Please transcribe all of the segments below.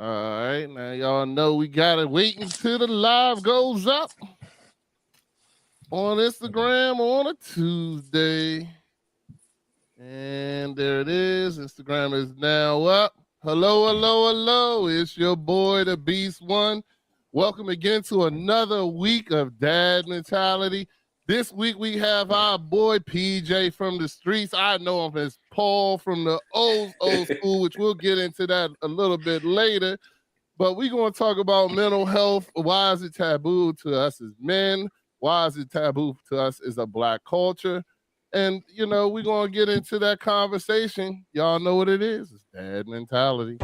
All right, now y'all know we gotta wait until the live goes up on Instagram on a Tuesday. And there it is. Instagram is now up. Hello, hello, hello. It's your boy, the Beast One. Welcome again to another week of Dad Mentality. This week we have our boy PJ from the streets. I know him as Paul from the old school, which we'll get into that a little bit later. But we're going to talk about mental health. Why is it taboo to us as men? Why is it taboo to us as a Black culture? And, we're going to get into that conversation. Y'all know what it is. It's Dad Mentality.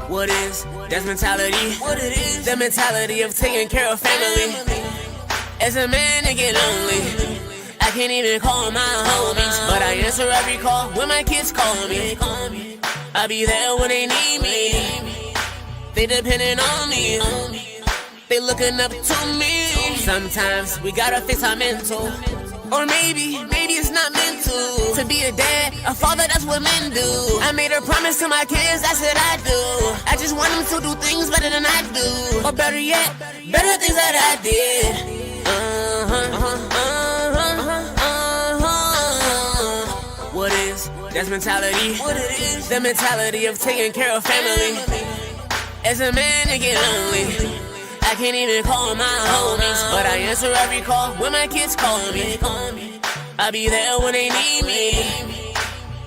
What is that's mentality? What it is? The mentality of taking care of family. As a man, I get lonely. I can't even call my homies, but I answer every call when my kids call me. I'll be there when they need me. They depending on me. They looking up to me. Sometimes we gotta fix our mental. Or maybe it's not meant to be a dad, a father, that's what men do. I made a promise to my kids, that's what I do. I just want them to do things better than I do. Or better yet, better things that I did. What is that's mentality? What it is? The mentality of taking care of family. As a man, I get lonely. I can't even call my homies, but I answer every call when my kids call me. I'll be there when they need me.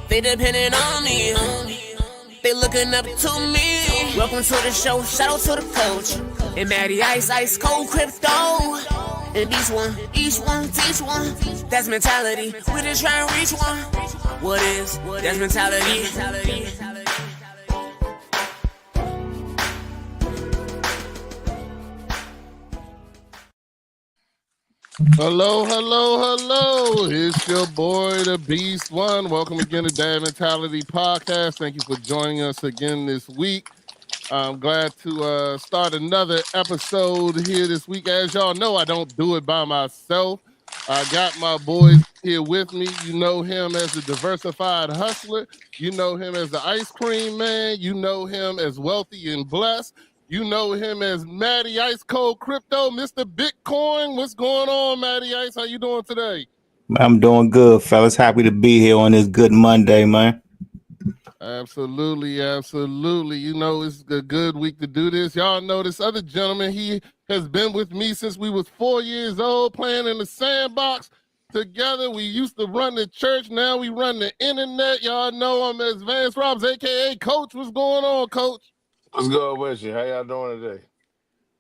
They depending on me. They looking up to me. Welcome to the show, shout out to the coach. And Maddie Ice Cold Crypto. And each one, teach one. That's mentality, we just try and reach one. What is, that's mentality. Hello, hello, hello. It's your boy, the Beast One. Welcome again to Dad Mentality Podcast. Thank you for joining us again this week. I'm glad to start another episode here this week. As y'all know, I don't do it by myself. I got my boys here with me. You know him as the diversified hustler. You know him as the ice cream man. You know him as wealthy and blessed. You know him as Matty Ice Cold Crypto, Mr. Bitcoin. What's going on, Matty Ice? How you doing today? I'm doing good, fellas. Happy to be here on this good Monday, man. Absolutely, absolutely. You know, it's a good week to do this. Y'all know this other gentleman, he has been with me since we was 4 years old, playing in the sandbox together. We used to run the church. Now we run the internet. Y'all know him as Vance Robs, a.k.a. Coach. What's going on, Coach? What's good with you? How y'all doing today?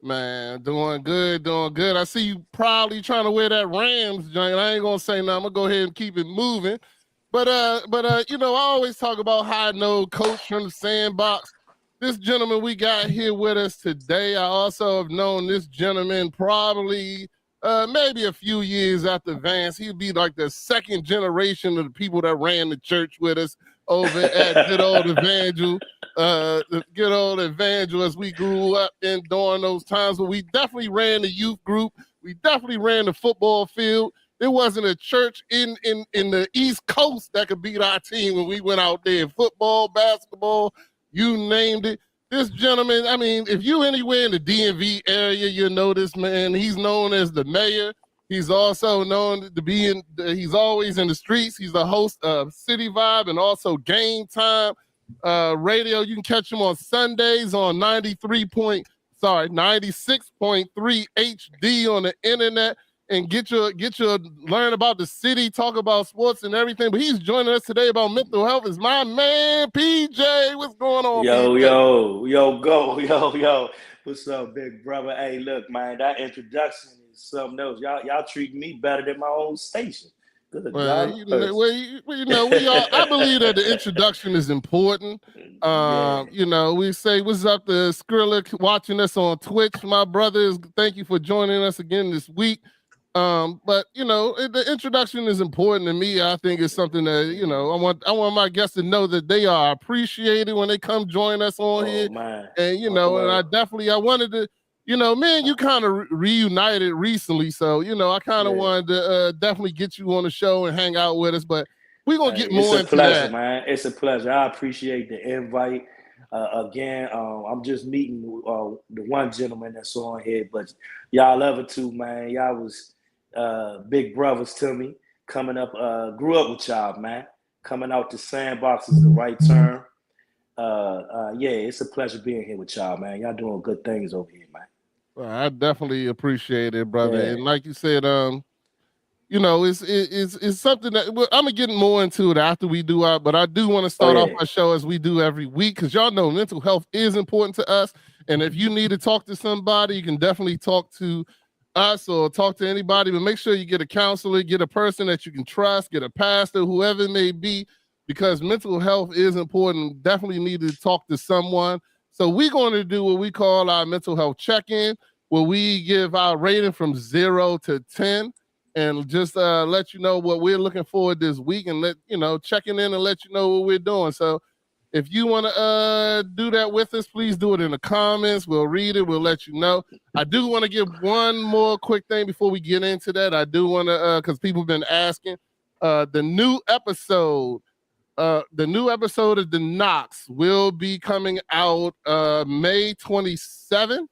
Man, doing good, doing good. I see you probably trying to wear that Rams joint. I ain't gonna say nothing. I'm gonna go ahead and keep it moving. But you know, I always talk about how I know Coach from the sandbox. This gentleman we got here with us today, I also have known this gentleman probably maybe a few years after Vance. He'd be like the second generation of the people that ran the church with us over at good old Evangel. The good old Evangel as we grew up in during those times. But we definitely ran the youth group. We definitely ran the football field. There wasn't a church in the East Coast that could beat our team when we went out there. Football, basketball, you named it. This gentleman, I mean, if you anywhere in the DMV area, you know this man. He's known as the mayor. He's also known to be he's always in the streets. He's the host of City Vibe and also Game Time radio. You can catch him on Sundays on 96.3 HD on the internet and get your learn about the city, talk about sports and everything. But he's joining us today about mental health. Is my man PJ. What's going on? Yo, PJ? yo. What's up, big brother? Hey, look, man, that introduction is something else. Y'all treat me better than my own station. Good. Well, you know, we all. I believe that the introduction is important. You know, we say what's up to Skrillex watching us on Twitch. My brothers, thank you for joining us again this week. But you know, the introduction is important to me. I think it's something that, you know, I want my guests to know that they are appreciated when they come join us on here. Man. And you know, and I wanted to man, you kind of reunited recently, so I kind of Yeah. wanted to definitely get you on the show and hang out with us, but we're gonna Hey, get it's more a into pleasure, that. man. It's a pleasure. I appreciate the invite. Again, I'm just meeting the one gentleman that's on here, but y'all other two, man, y'all was big brothers to me. Coming up, grew up with y'all, man. Coming out the sandbox is the right term. Yeah, it's a pleasure being here with y'all, man. Y'all doing good things over here, man. Well, I definitely appreciate it, brother. Yeah. And like you said, it's something that I'm gonna get more into it after we do our. But I do want to Oh start off yeah. our show as we do every week because y'all know mental health is important to us. And if you need to talk to somebody, you can definitely talk to us or talk to anybody. But make sure you get a counselor, get a person that you can trust, get a pastor, whoever it may be, because mental health is important. Definitely need to talk to someone. So we're going to do what we call our mental health check-in, where we give our rating from 0 to 10 and just let you know what we're looking forward this week and checking in and let you know what we're doing. So if you want to do that with us, please do it in the comments. We'll read it. We'll let you know. I do want to give one more quick thing before we get into that. I do want to, because people have been asking, the new episode. The new episode of The Knox will be coming out May 27th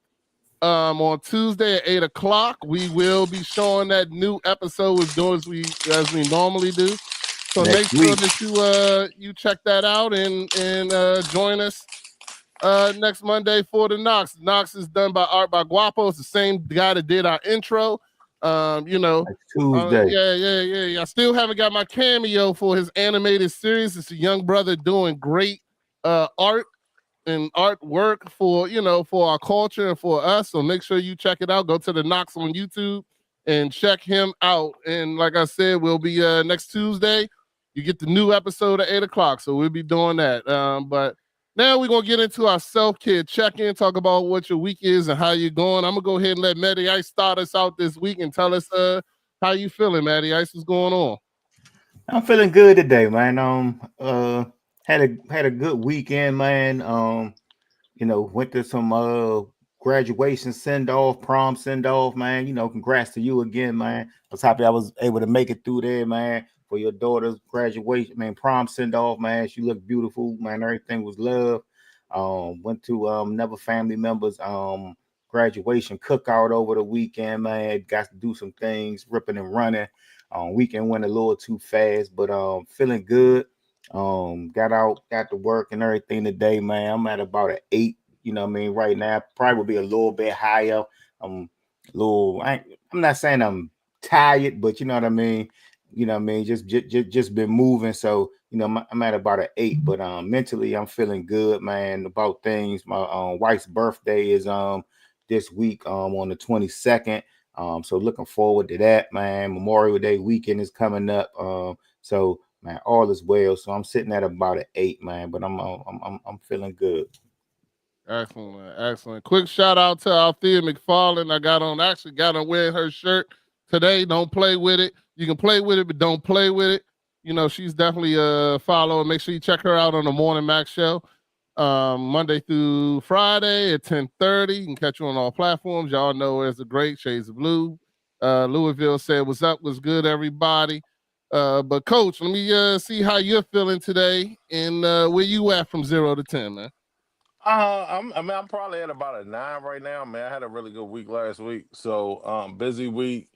on Tuesday at 8 o'clock. We will be showing that new episode with doing as we normally do. So make Next sure week. that you check that out and join us next Monday for the Knox. Knox is done by Art by Guapo. It's the same guy that did our intro. Next Tuesday. Yeah. I still haven't got my cameo for his animated series. It's a young brother doing great art and artwork for our culture and for us. So make sure you check it out. Go to the Knox on YouTube and check him out. And like I said, we'll be next Tuesday. You get the new episode at 8 o'clock. So we'll be doing that. But now we're gonna get into our self-care check-in, talk about what your week is and how you're going. I'm gonna go ahead and let Matty Ice start us out this week and tell us how you feeling, Matty Ice. What's going on? I'm feeling good today, man. Had a good weekend, man. Went to some graduation send off, prom send off, man. Congrats to you again, man. I was happy I was able to make it through there, man, for your daughter's graduation, man, prom send off, man. She looked beautiful, man. Everything was love. Went to another family members graduation cookout over the weekend, man. Got to do some things, ripping and running. Weekend went a little too fast, but feeling good. Got to work and everything today, man. I'm at about an 8. What I mean, right now probably be a little bit higher. I'm not saying I'm tired, but you know what I mean. Just been moving, so I'm at about an 8. But mentally, I'm feeling good, man. About things. My wife's birthday is this week on the 22nd. So looking forward to that, man. Memorial Day weekend is coming up. So man, all is well. So I'm sitting at about an 8, man. But I'm feeling good. Excellent. Quick shout out to Althea McFarland. I actually got on wearing her shirt today. Don't play with it. You can play with it, but don't play with it. She's definitely a follow. Make sure you check her out on the Morning Max show. Monday through Friday at 10:30. You can catch her on all platforms. Y'all know her as the great Shades of Blue. Louisville said, "What's up? What's good, everybody?" But coach, let me see how you're feeling today and where you at from 0 to 10, man. I'm probably at about a 9 right now, man. I had a really good week last week, so busy week.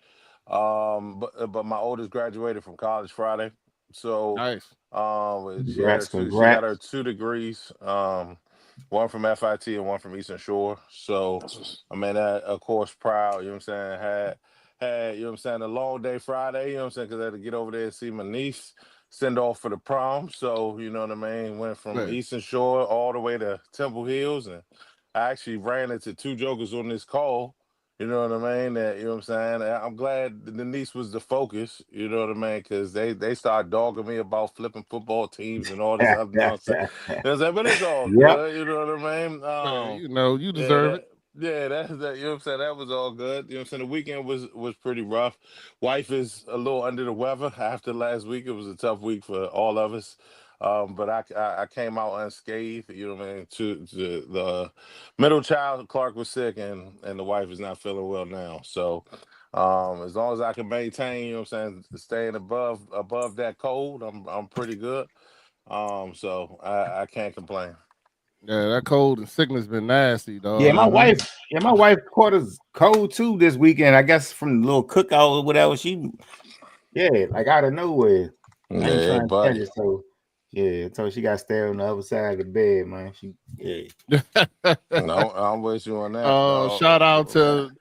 But my oldest graduated from college Friday, so Nice. Congrats, she got her congrats. 2 degrees, one from FIT and one from Eastern Shore. So That's what's, I mean, that, of course, proud. You know what I'm saying? Had a long day Friday. You know what I'm saying? Because I had to get over there and see my niece send off for the prom. So you know what I mean. Went from Man. Eastern Shore all the way to Temple Hills, and I actually ran into two jokers on this call. You know what I mean? That, you know what I'm saying? I'm glad the niece was the focus. You know what I mean? Because they started dogging me about flipping football teams and all this other nonsense. You know what I'm saying? But it's all Yep. good. You know what I mean? You Yeah, deserve it. that, you know what I'm saying? That was all good. You know what I'm saying? The weekend was pretty rough. Wife is a little under the weather after last week. It was a tough week for all of us. But I came out unscathed. You know what I mean? To the middle child, Clark was sick, and the wife is not feeling well now. So as long as I can maintain, you know what I'm saying, staying above that cold, I'm pretty good. So I can't complain. Yeah, that cold and sickness been nasty, Yeah, dog. my wife caught us cold too this weekend. I guess from the little cookout or whatever. Like out of nowhere. I ain't Yeah, trying to catch buddy. it, so yeah. So she got to stay on the other side of the bed, man. No, I'm with you on that, Oh, dog.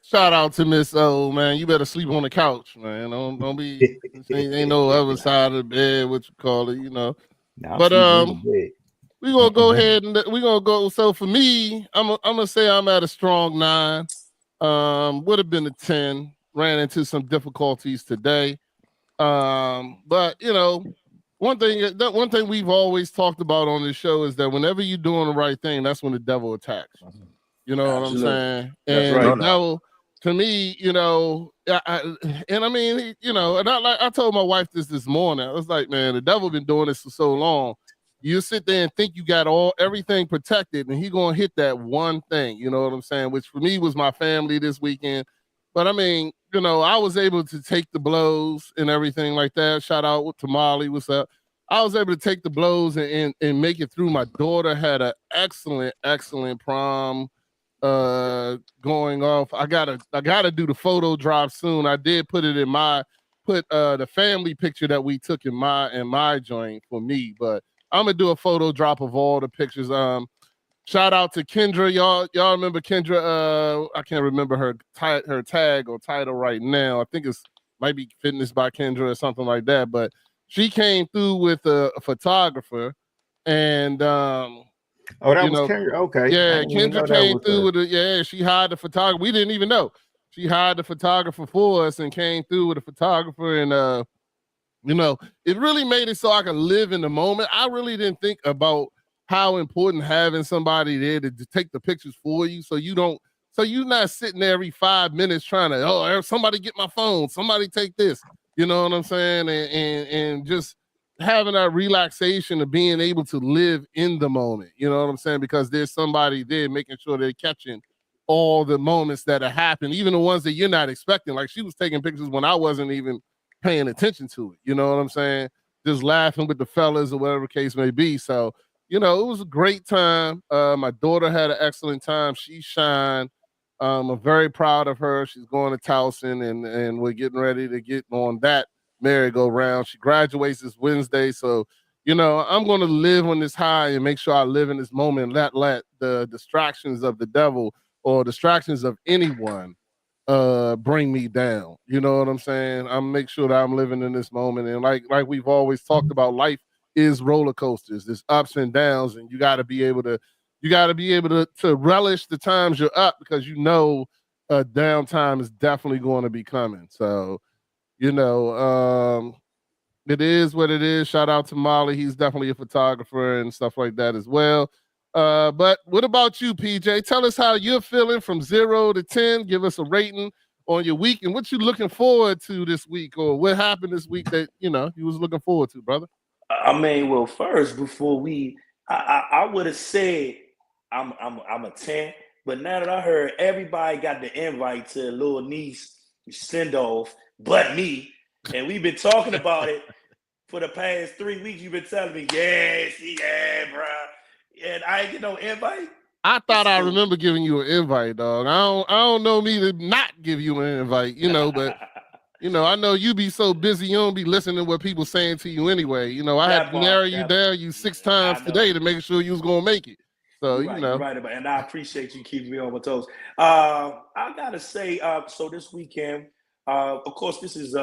shout out to Miss O, man. You better sleep on the couch, man. Don't be ain't no other side of the bed, what you call it, you know. Now I'm But sleeping in the bed. we gonna go ahead and we gonna go. So for me, I'm gonna say I'm at a strong 9. Would have been a 10. Ran into some difficulties today. But you know, one thing we've always talked about on this show is that whenever you're doing the right thing, that's when the devil attacks you. You know what I'm Absolutely. saying? That's And the right. No doubt. devil, to me, you know, and I mean, you know, and I told my wife this morning. I was like, man, the devil been doing this for so long. You sit there and think you got everything protected, and he gonna hit that one thing. You know what I'm saying? Which for me was my family this weekend. But I mean, you know, I was able to take the blows and everything like that. Shout out to Molly. What's up? I was able to take the blows and make it through. My daughter had an excellent prom going off. I gotta do the photo drop soon. I did put it in put the family picture that we took in my joint for me, but I'm gonna do a photo drop of all the pictures. Shout out to Kendra. Y'all remember Kendra? I can't remember her tag or title right now. I think it's might be Fitness by Kendra or something like that. But she came through with a photographer, and Oh, that you was know, Kendra. Okay, I yeah, didn't even Kendra know that came was through her. with she hired the photographer. We didn't even know she hired the photographer for us and came through with a photographer, and you know, it really made it so I could live in the moment. I really didn't think about how important having somebody there to take the pictures for you, so you're not sitting there every 5 minutes trying to, somebody get my phone, somebody take this. You know what I'm saying? And just having that relaxation of being able to live in the moment. You know what I'm saying? Because there's somebody there making sure they're catching all the moments that are happening, even the ones that you're not expecting. Like she was taking pictures when I wasn't even paying attention to it. You know what I'm saying? Just laughing with the fellas or whatever the case may be. So, you know, it was a great time. My daughter had an excellent time. She shined. I'm very proud of her. She's going to Towson, and we're getting ready to get on that merry-go-round. She graduates this Wednesday. So, you know, I'm going to live on this high and make sure I live in this moment and not let the distractions of the devil or distractions of anyone bring me down. You know what I'm saying? I'm make sure that I'm living in this moment. And like we've always talked about, life is roller coasters. There's ups and downs, and you gotta be able to relish the times you're up, because you know downtime is definitely going to be coming. So, you know, it is what it is. Shout out to Molly. He's definitely a photographer and stuff like that as well. But what about you, PJ? Tell us how you're feeling from 0 to 10. Give us a rating on your week and what you looking forward to this week, or what happened this week that you was looking forward to, brother. I mean, well, first before I would have said I'm a 10, but now that I heard everybody got the invite to little niece send off, but me, and we've been talking about it for the past 3 weeks. You've been telling me, yeah, bro, and I ain't get no invite. I thought I So remember giving you an invite, dog. I don't know me to not give you an invite, but I know you be so busy, you don't be listening to what people saying to you anyway. I had that to narrow you that down you 6 I times know. today to make sure you was gonna make it. So, You're right about, and I appreciate you keeping me on my toes. I gotta say, so this weekend, of course, this is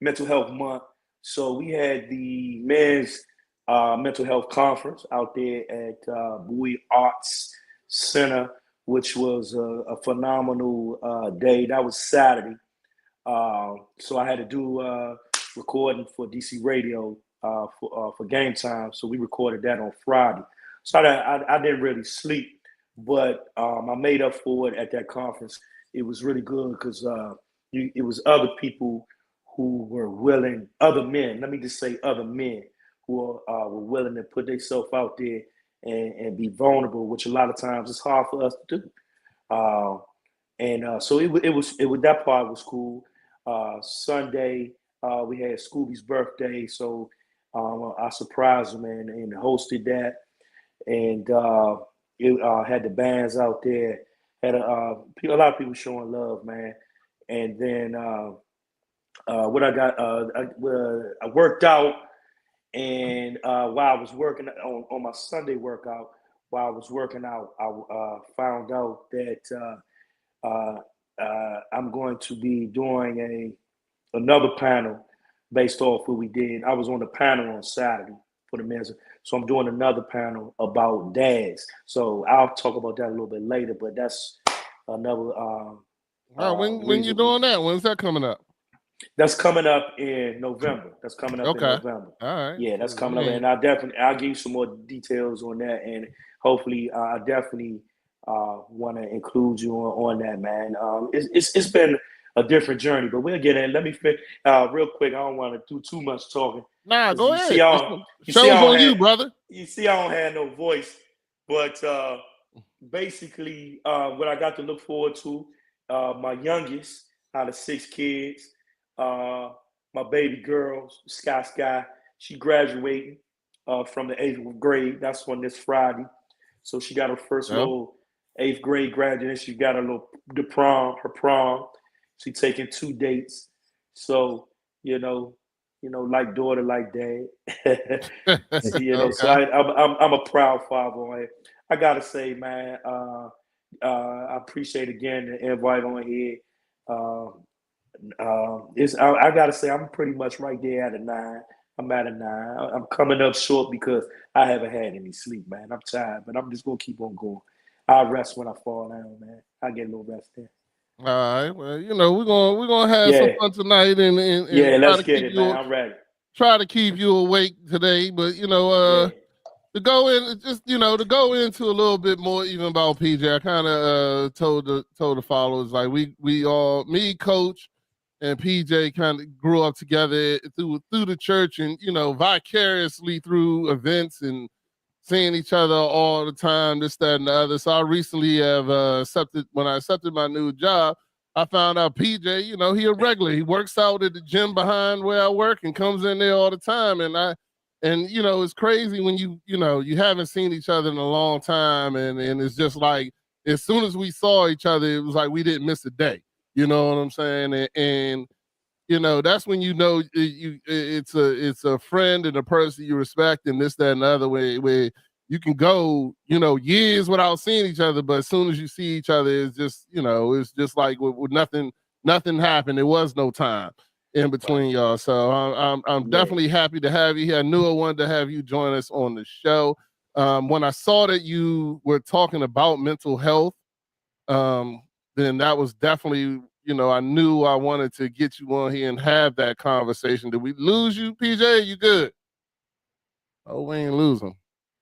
Mental Health Month, so we had the men's mental health conference out there at Bowie Arts Center, which was a phenomenal day. That was Saturday, so I had to do recording for DC Radio for Game Time, so we recorded that on Friday. So I didn't really sleep, but I made up for it at that conference. It was really good because it was other people who were willing, other men, let me just say other men, who were willing to put themselves out there and be vulnerable, which a lot of times it's hard for us to do. So it was that part was cool. Sunday we had Scooby's birthday, so I surprised him and hosted that, and it had the bands out there, had a lot of people showing love, man. And then what I got, I worked out, and while I was working on my Sunday workout, while I was working out, I found out that I'm going to be doing another panel based off what we did. I was on the panel on Saturday for the men's, so I'm doing another panel about dads. So I'll talk about that a little bit later, but that's another. When you doing that? When's that coming up? That's coming up in November. In November. All right. Yeah, that's coming up, and I'll give you some more details on that, and hopefully, I definitely want to include you on that, man. It's been a different journey, but we'll get in. Let me real quick. I don't want to do too much talking. Nah, go ahead. Show's on you, brother. You see, I don't have no voice, but basically, what I got to look forward to, my youngest out of 6 kids, my baby girl, Sky, she graduating from the 8th grade. That's on this Friday. So she got her first little 8th grade graduation. She got her prom. She taking 2 dates. So, like daughter, like dad. So, so I'm a proud father on it. I gotta say, man, I appreciate again the invite on here. I gotta say, I'm pretty much right there at a 9. I'm at a 9. I'm coming up short because I haven't had any sleep, man. I'm tired, but I'm just gonna keep on going. I'll rest when I fall down, man. I get a little rest there. All right. Well, we're gonna have some fun tonight, and let's get it, man. I'm ready. Try to keep you awake today, but to go into a little bit more even about PJ. I kind of told the followers, like we all, me, Coach, and PJ kind of grew up together through the church, and vicariously through events and seeing each other all the time, this, that, and the other. So I recently have accepted my new job. I found out PJ, he a regular. He works out at the gym behind where I work and comes in there all the time. And it's crazy when you haven't seen each other in a long time, and it's just like as soon as we saw each other, it was like we didn't miss a day. You know what I'm saying? And that's when it's a friend and a person you respect, and this, that, and the other way where you can go, years without seeing each other, but as soon as you see each other, it's just, it's just like with nothing happened. There was no time in between y'all. So I'm definitely happy to have you here. I knew I wanted to have you join us on the show. When I saw that you were talking about mental health, then that was definitely, I knew I wanted to get you on here and have that conversation. Did we lose you, PJ? You good? Oh, we ain't losing.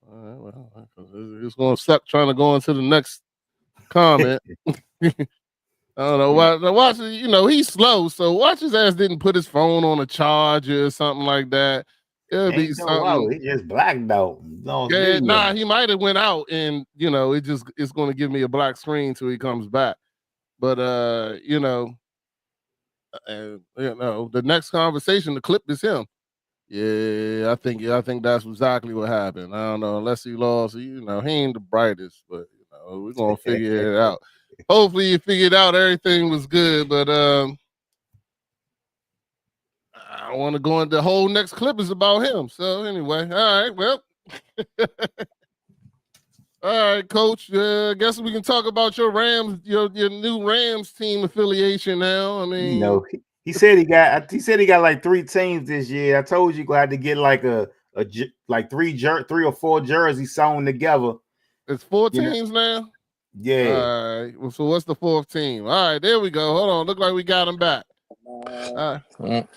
All right, well, it's going to suck trying to go into the next comment. I don't know. Watch, he's slow, so watch his ass didn't put his phone on a charger or something like that. It'll be something. He just blacked out. Yeah, he might have went out, and it's going to give me a black screen till he comes back. But the next conversation, the clip is him. Yeah, I think that's exactly what happened. I don't know, unless he lost. He ain't the brightest, but we're gonna figure it out. Hopefully, you figured out everything was good. But I don't want to go into the whole next clip is about him. So anyway, all right, well. All right, Coach. I guess we can talk about your Rams, your new Rams team affiliation now. I mean, he said he got like 3 teams this year. I told you had to get like like 3 or 4 jerseys sewn together. It's 4 teams now. Yeah. All right. Well, so what's the 4th team? All right, there we go. Hold on. Look like we got him back. All right.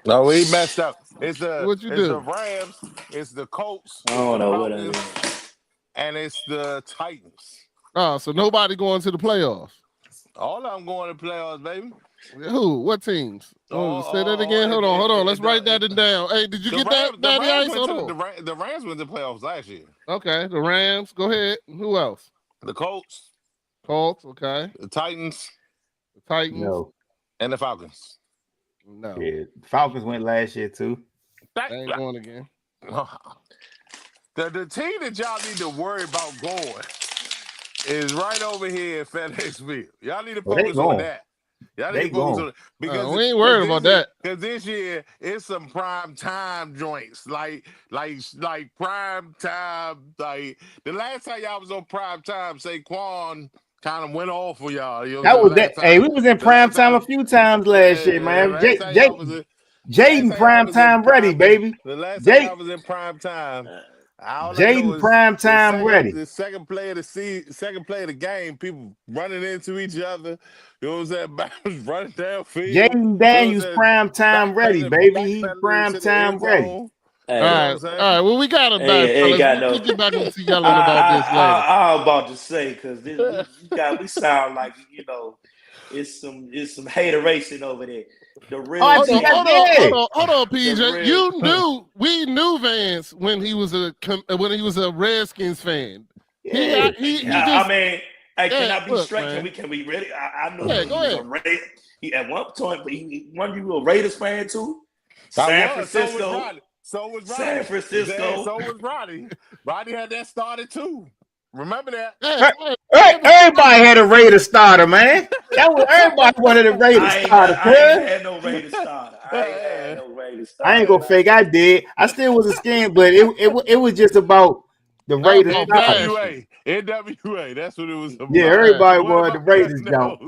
No, we messed up. It's the Rams. It's the Colts. I don't know what it is. And it's the Titans. Oh, so nobody going to the playoffs. All of them going to playoffs, baby. Who? What teams? Oh, say that again. Hold It, on. it, Let's it, write that the, down. Hey, did you the get that, Rams, the Daddy Rams Ice? went Hold to on. the Rams went to the playoffs last year. Okay, the Rams. Go ahead. Who else? The Colts, Colts. Okay. the Titans, The Titans. No. and the Falcons. No. Yeah. Falcons went last year too. They ain't going again. The team that y'all need to worry about going is right over here at FedEx Field. Y'all need to Well, they focus on going. that. Y'all need They to focus going. on it because we ain't worried about that. Because this year it's some prime time joints, like prime time. Like the last time y'all was on prime time, Saquon kind of went off for y'all. You know That what I'm was saying? that. Hey, we was in prime time a few times last year, man. Last time y'all was in. Jaden prime time ready, baby. The last time y'all was in prime time, all I know Jaden is prime time ready. the second play of the game, people running into each other. You know what I'm saying? Backwards running downfield. Jaden Daniels prime time ready, baby. He prime into the time end ready. zone. Hey, All right. Well, we got it back, ain't fellas. got We'll no. get back into yelling about this later. I'm about to say because we sound like it's some hateration over there. The real Hold team. on, PJ. We knew Vance when he was a Redskins fan. Yeah. He I mean, hey, can yeah, I be look, straight? man. Can we really? I knew Yeah, he go was ahead. a Raiders. He at one point, but one you a Raiders fan too. So San was Francisco. Roddy. So was Roddy. San Francisco. So was Roddy. Roddy had that started too. Remember that? Everybody had a Raider starter, man. That was everybody wanted a Raider starter. I ain't had no Raiders starter. I ain't gonna fake. I did. I still was a skin, but it was just about the Raiders starter. NWA. That's what it was about. Yeah, everybody wanted the about Raiders joint.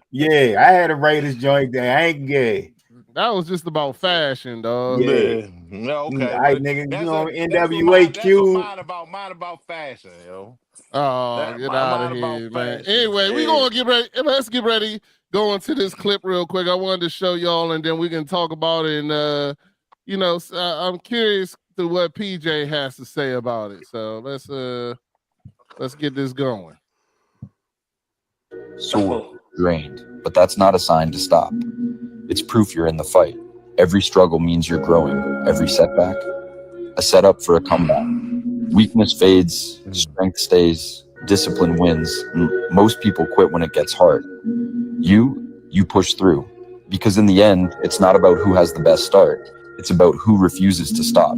Yeah, I had a Raiders joint there. I ain't gay. That was just about fashion, dog. Yeah. Okay. I nigga, That's NWA Q. what mine about fashion, yo. Oh, get out of here, man. Anyway, we gonna get ready. Let's get ready. Go into this clip real quick. I wanted to show y'all, and then we can talk about it. And I'm curious to what PJ has to say about it. So let's get this going. Sore, drained, but that's not a sign to stop. It's proof you're in the fight. Every struggle means you're growing. Every setback, a setup for a comeback. Weakness fades, strength stays, discipline wins. Most people quit when it gets hard. You push through. Because in the end, it's not about who has the best start. It's about who refuses to stop.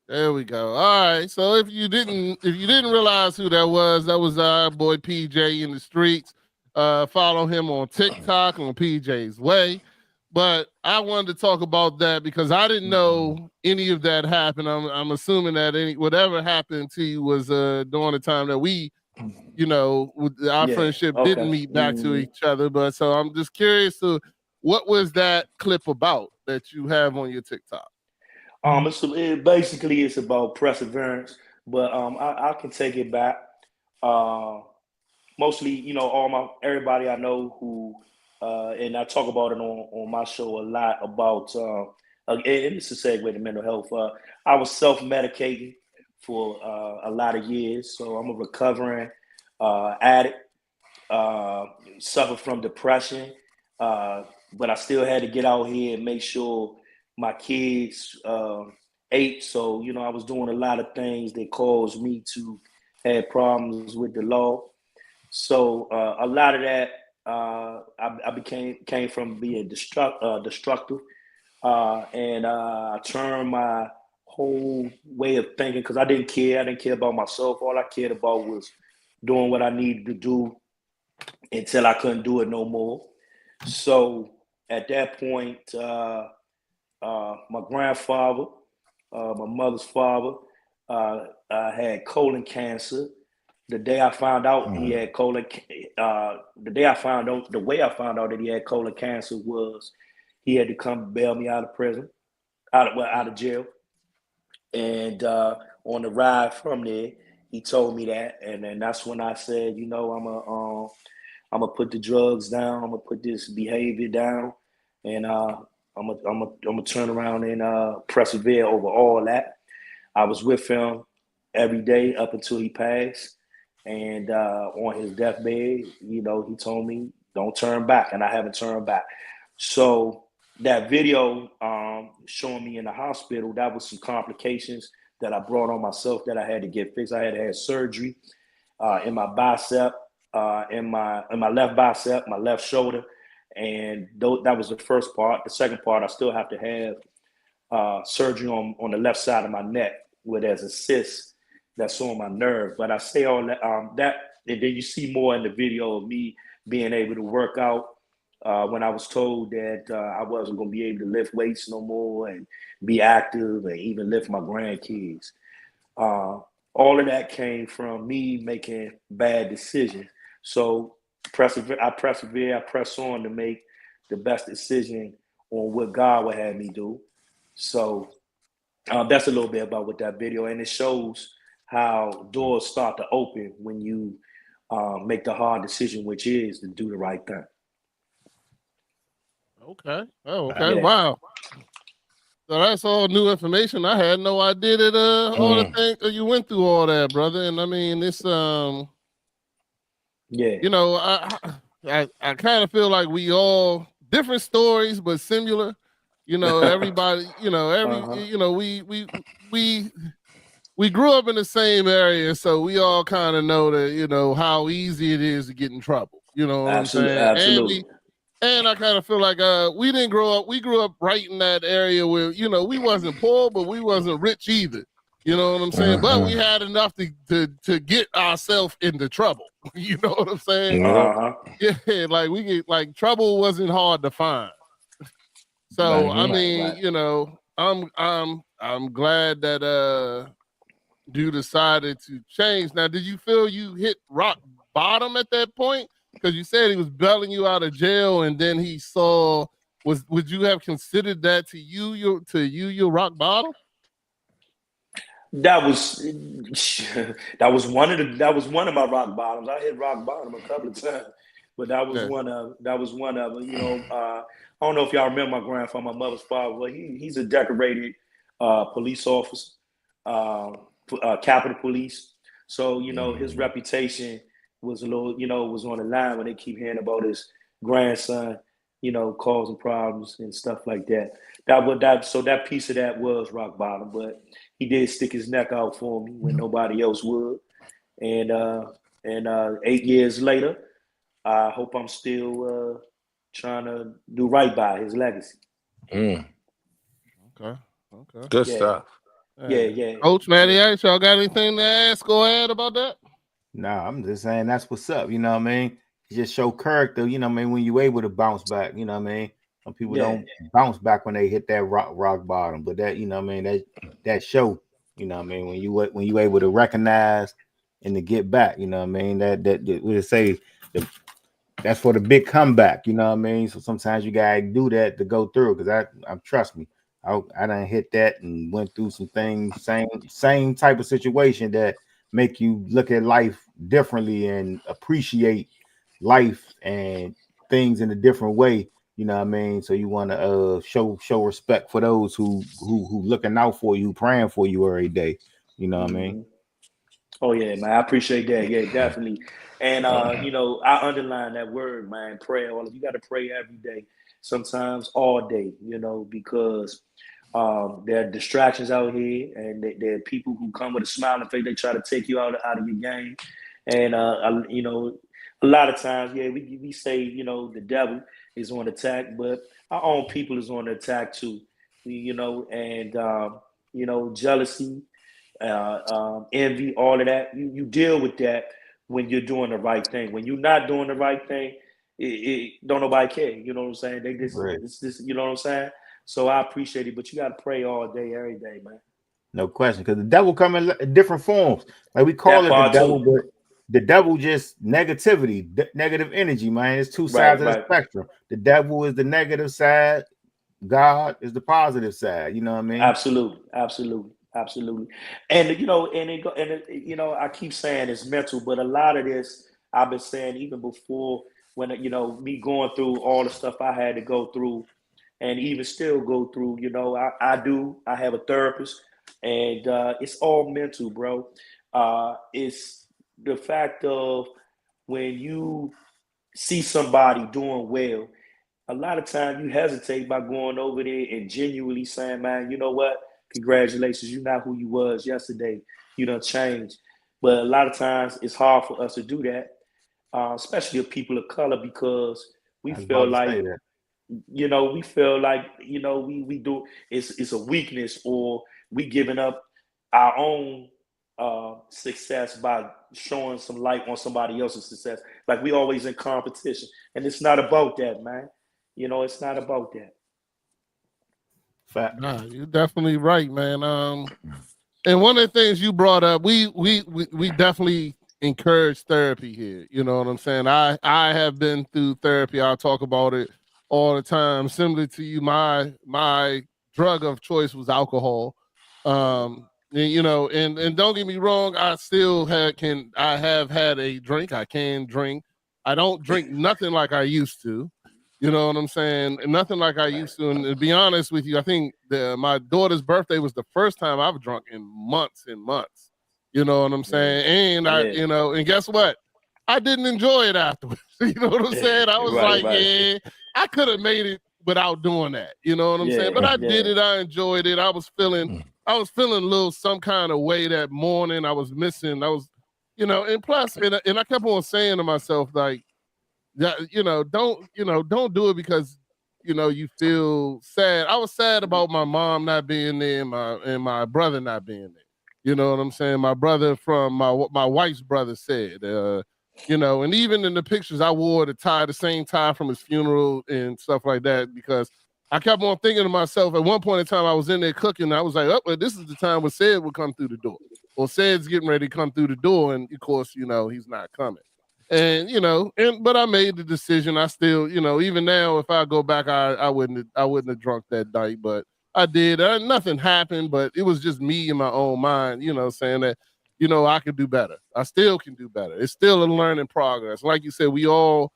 There we go. All right. So if you didn't realize who that was our boy PJ in the streets. Follow him on TikTok on PJ's Way. But I wanted to talk about that because I didn't know any of that happened. I'm assuming that whatever happened to you was during the time that we, our friendship didn't meet back to each other. But so I'm just curious to what was that clip about that you have on your TikTok? It's about perseverance, but I can take it back. Mostly, everybody I know who, and I talk about it on my show a lot about, and it's a segue to mental health. I was self-medicating for a lot of years, so I'm a recovering addict, suffer from depression, but I still had to get out here and make sure my kids ate. So, I was doing a lot of things that caused me to have problems with the law. So a lot of that I came from being destructive, and I turned my whole way of thinking because I didn't care. I didn't care about myself. All I cared about was doing what I needed to do until I couldn't do it no more. So at that point, my grandfather, my mother's father, had colon cancer. The day I found out he had the way I found out that he had colon cancer was he had to come bail me out of prison, out of jail. And on the ride from there, he told me that, and then that's when I said, I'm gonna put the drugs down. I'm gonna put this behavior down, and I'm gonna turn around and persevere over all that. I was with him every day up until he passed. And on his deathbed, you know, he told me, "Don't turn back," and I haven't turned back. So that video showing me in the hospital, that was some complications that I brought on myself that I had to get fixed. I had to have surgery in my bicep, in my left bicep, my left shoulder, and that was the first part. The second part, I still have to have surgery on the left side of my neck where there's a cyst that's on my nerve. But I say all that, and then you see more in the video of me being able to work out when I was told that I wasn't going to be able to lift weights no more and be active and even lift my grandkids. All of that came from me making bad decisions. So I persevere, I press on to make the best decision on what God would have me do. So that's a little bit about what that video, and it shows how doors start to open when you make the hard decision, which is to do the right thing. Okay. Oh, okay. Yeah. Wow. So that's all new information. I had no idea that all the things you went through all that, brother. And I mean, it's Yeah. you know, I kind of feel like we all different stories but similar. You know, everybody, you know, you know, we grew up in the same area, so we all kind of know that, you know, how easy it is to get in trouble. You know what I'm Absolutely. saying? Absolutely. And I kind of feel like we didn't grow up. We grew up right in that area where, you know, we wasn't poor, but we wasn't rich either. You know what I'm saying? But we had enough to get ourselves into trouble. You know what I'm saying? Uh-huh. Yeah, like we get like trouble wasn't hard to find. So I mean, you know, I'm glad that you decided to change. Now, did you feel you hit rock bottom at that point? Because you said he was bailing you out of jail, and then he saw. Would you have considered that to you your rock bottom? That was that was one of my rock bottoms. I hit rock bottom a couple of times, but that was Yeah. one of them. You know, I don't know if y'all remember my grandfather, my mother's father. Well, he's a decorated police officer, Capitol Police. So you know his reputation was a little, you know, was on the line when they keep hearing about his grandson, you know, causing problems and stuff like that. So that piece of that was rock bottom, but he did stick his neck out for me when nobody else would. And 8 years later, I hope I'm still trying to do right by his legacy. Okay. Good Yeah, stuff. yeah. Coach Matty, y'all got anything to ask or add about that? Nah, I'm just saying that's what's up. You know what I mean? You just show character. You know what I mean? When you able to bounce back. You know what I mean? Some people Yeah. don't bounce back when they hit that rock bottom, but that, you know what I mean, that show. You know what I mean? When you able to recognize and to get back. You know what I mean? That we say that's for the big comeback. You know what I mean? So sometimes you gotta do that to go through. Because I trust me, I done hit that and went through some things. Same type of situation that make you look at life differently and appreciate life and things in a different way. You know what I mean? So you want to show respect for those who looking out for you, praying for you every day. You know what I mean? Oh yeah, man. I appreciate that. Yeah, definitely. And you know, I underline that word, man. Pray. All you got to pray every day. Sometimes all day. You know, because there are distractions out here, and there are people who come with a smiling face. They try to take you out of your game, and you know, a lot of times, yeah, we say, you know, the devil is on attack, but our own people is on attack too. You know, and you know, jealousy, envy, all of that. You deal with that when you're doing the right thing. When you're not doing the right thing, don't nobody care. You know what I'm saying? Right. It's this. You know what I'm saying? So I appreciate it, but you got to pray all day, every day, man. No question. Because the devil come in different forms. Like we call That it the part devil, too. but the devil just negativity, negative energy, man. It's two sides Right, of the right. spectrum. The devil is the negative side. God is the positive side. You know what I mean? Absolutely, absolutely, absolutely. And you know, you know, I keep saying it's mental, but a lot of this I've been saying even before when you know me going through all the stuff I had to go through, and even still go through. You know, I have a therapist, and it's all mental, bro. It's the fact of when you see somebody doing well, a lot of times you hesitate by going over there and genuinely saying, man, you know what? Congratulations, you're not who you was yesterday. You done changed. But a lot of times it's hard for us to do that, especially of people of color, because we I was feel about to say like, that. we feel like, we do, it's a weakness, or we giving up our own success by showing some light on somebody else's success. Like we always in competition, and it's not about that, man. It's not about that. Fact. Nah, you're definitely right, man. And one of the things you brought up, we definitely encourage therapy here. You know what I'm saying? I have been through therapy. I'll talk about it all the time. Similar to you, my drug of choice was alcohol. And don't get me wrong, I have had a drink. I can drink. I don't drink nothing like I used to. You know what I'm saying? Nothing like I used to. And to be honest with you, I think my daughter's birthday was the first time I've drunk in months and months. You know what I'm Yeah, saying? And yeah, and guess what? I didn't enjoy it afterwards. You know what I'm saying? I was right, like, right. yeah, I could have made it without doing that. You know what I'm saying? Yeah, But I did yeah. it. I enjoyed it. I was feeling a little some kind of way that morning. I was missing. And plus, and I kept on saying to myself, like, yeah, don't do it because you feel sad. I was sad about my mom not being there and my brother not being there. You know what I'm saying? My brother from my wife's brother said, and even in the pictures I wore the same tie from his funeral and stuff like that, because I kept on thinking to myself at one point in time I was in there cooking. I was like, oh, well, this is the time when Sid would come through the door. Well, Sid's getting ready to come through the door, and of course, he's not coming. But I made the decision. I still, even now, if I go back, I wouldn't have drunk that night, but I did. Nothing happened, but it was just me in my own mind, saying that, I could do better. I still can do better. It's still a learning progress. Like you said, we all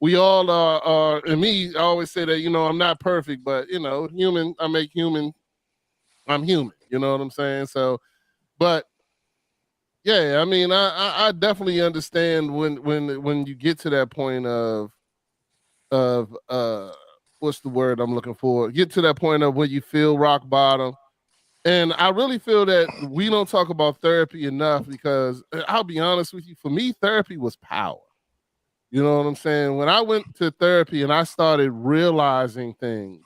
are. And me, I always say that, I'm not perfect, but human. I'm human. You know what I'm saying? So, but yeah, I mean, I definitely understand when you get to that point of what's the word I'm looking for? Get to that point of where you feel rock bottom. And I really feel that we don't talk about therapy enough, because I'll be honest with you, for me, therapy was power. You know what I'm saying? When I went to therapy and I started realizing things,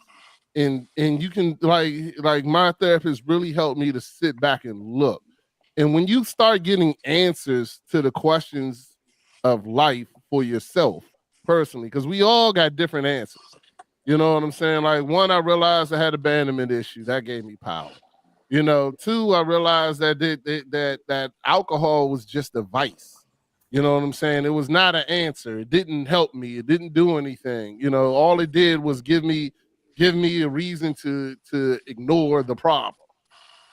and you can, like my therapist really helped me to sit back and look. And when you start getting answers to the questions of life for yourself personally, because we all got different answers. You know what I'm saying? Like, one, I realized I had abandonment issue. That gave me power. Two, I realized that alcohol was just a vice. You know what I'm saying? It was not an answer. It didn't help me. It didn't do anything. All it did was give me a reason to ignore the problem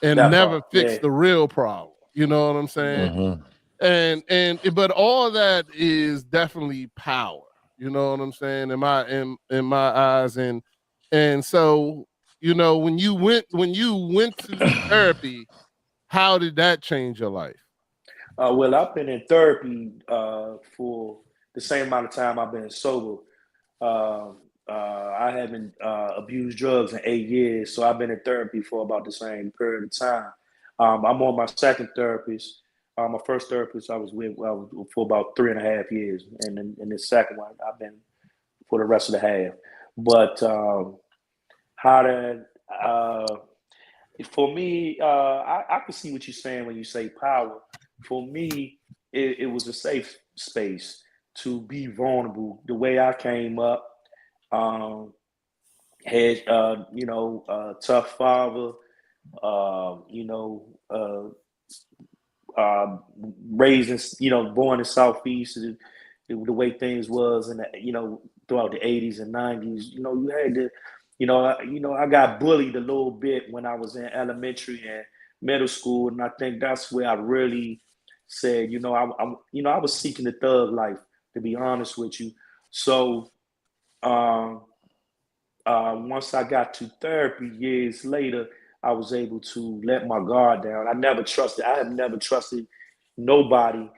and That never part. fix Yeah. the real problem. You know what I'm saying? Mm-hmm. But all that is definitely power. You know what I'm saying? In my eyes. And so, when you went to therapy, how did that change your life? Well, I've been in therapy for the same amount of time I've been sober. I haven't abused drugs in 8 years, so I've been in therapy for about the same period of time. I'm on my second therapist. My first therapist I was with for about 3.5 years, and then in the second one I've been for the rest of the half. But how to for me, I can see what you're saying when you say power. For me, it was a safe space to be vulnerable. The way I came up, um, had tough father, you know, raised in, born in Southeast, the way things was, and throughout the '80s and '90s, you had to, I got bullied a little bit when I was in elementary and middle school, and I think that's where I really said, I was seeking the thug life, to be honest with you. So um, once I got to therapy years later, I was able to let my guard down. I have never trusted nobody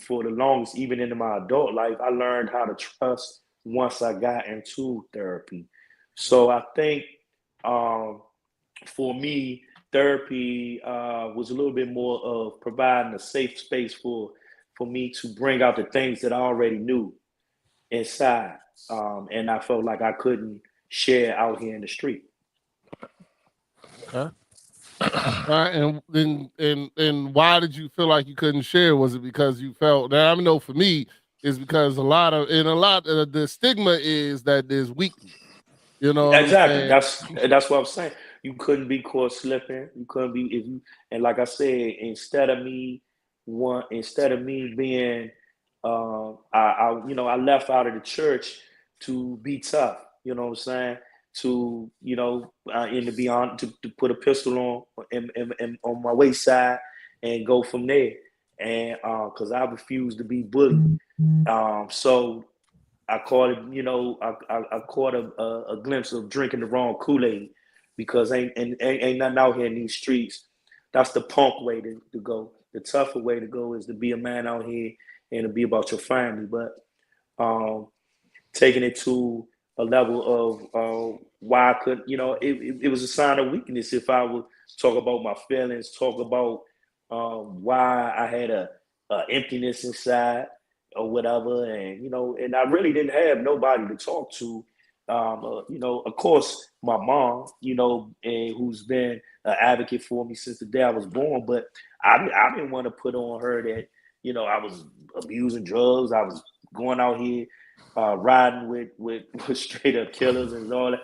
for the longest, even into my adult life, I learned how to trust once I got into therapy. So I think um, for me, therapy was a little bit more of providing a safe space for me to bring out the things that I already knew inside, and I felt like I couldn't share out here in the street. Okay. And why did you feel like you couldn't share? Was it because you felt that? I know for me, is because a lot of the stigma is that there's weakness. You know what I'm Exactly. saying? That's what I'm saying. You couldn't be caught slipping. You couldn't be if you and like I said, instead of me being I left out of the church to be tough. You know what I'm saying? To and to be on to put a pistol on my waist side and go from there. And because I refuse to be bullied. So I caught it, I caught a glimpse of drinking the wrong Kool-Aid because ain't nothing out here in these streets. That's the punk way to go. The tougher way to go is to be a man out here and to be about your family. But um, taking it to a level of why I could, it was a sign of weakness if I would talk about my feelings, talk about why I had a emptiness inside or whatever, and I really didn't have nobody to talk to. Of course, my mom, and who's been an advocate for me since the day I was born, but I didn't want to put on her that, I was abusing drugs, I was going out here riding with straight up killers and all that.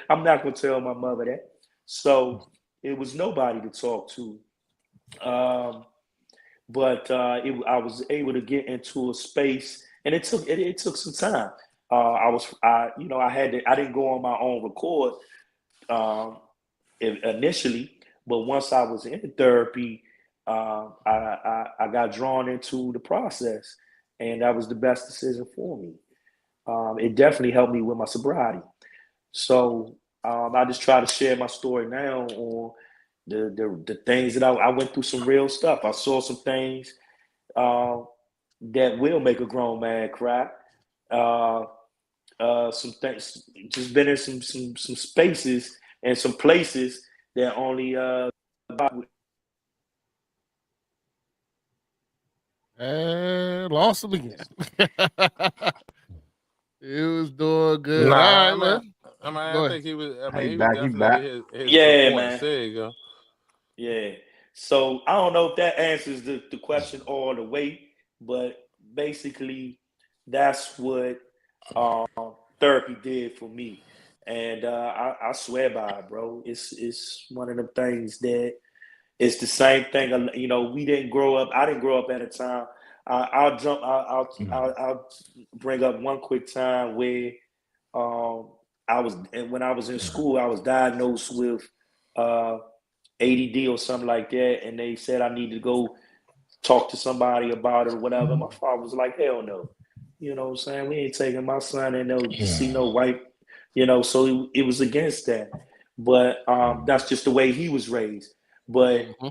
I'm not gonna tell my mother that. So it was nobody to talk to. Um, but I was able to get into a space, and it took some time. I didn't go on my own record initially, but once I was in therapy, I got drawn into the process, and that was the best decision for me. It definitely helped me with my sobriety. So I just try to share my story now on the things that I went through some real stuff. I saw some things uh, that will make a grown man cry. Uh, some things, just been in some spaces and some places that only And lost him again. He was doing good. All Nah, right, man. I Go ahead. think he was. I mean, He he was back, he definitely back. hitting some yeah, points. man. There you go. Yeah. So I don't know if that answers the question all the way, but basically that's what um, therapy did for me. And I swear by it, bro. It's one of them things that it's the same thing. We didn't grow up. I didn't grow up at a time. I'll jump. I'll bring up one quick time where um, when I was in school. I was diagnosed with uh, ADD or something like that, and they said I need to go talk to somebody about it or whatever. My father was like, hell no. You know what I'm saying? We ain't taking my son and no see no white, so it was against that. But that's just the way he was raised. But Mm-hmm.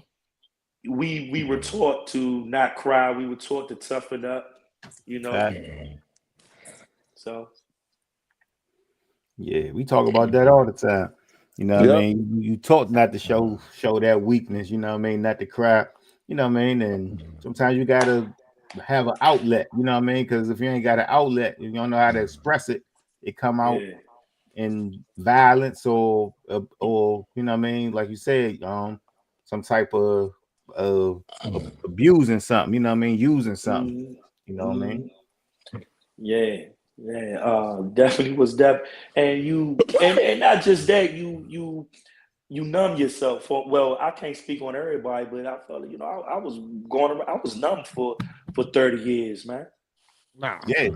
we were taught to not cry. We were taught to toughen up, you know. Fact. So Yeah, we talk about that all the time. You know what I Yep. mean? You taught not to show that weakness, you know what I mean, not to cry, you know what I mean? And sometimes you gotta have an outlet, you know what I mean? Because if you ain't got an outlet, you don't know how to express it, it come out yeah. in violence or you know what I mean, like you said, some type of abusing something, you know what I mean, using something, you know what I mean? Yeah, yeah, definitely was that, and not just that, you numb yourself for. Well, I can't speak on everybody, but I felt I was going around, I was numb for 30 years, man. Nah, Yeah,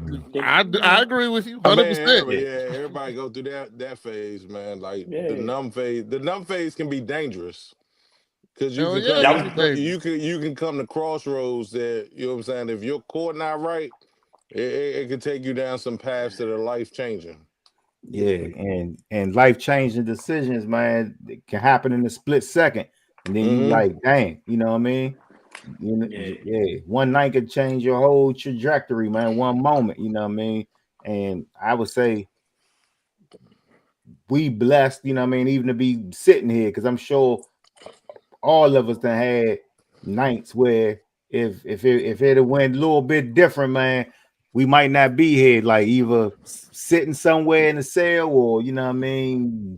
I agree with you I 100%. mean, yeah, yeah, everybody go through that phase, man. Like the Yeah, numb phase. The numb phase can be dangerous because you Hell can yeah, come, it that can was be dangerous. you can come to crossroads that you know what I'm saying. If your core not right, it can take you down some paths that are life changing. yeah, and life changing decisions, man, it can happen in a split second, and then you Hmm. like, dang, you know what I mean? You know, one night could change your whole trajectory, man. One moment, you know what I mean? And I would say we blessed, you know what I mean, even to be sitting here, because I'm sure all of us done had nights where if it had went a little bit different, man, we might not be here, like either sitting somewhere in the cell or you know what I mean,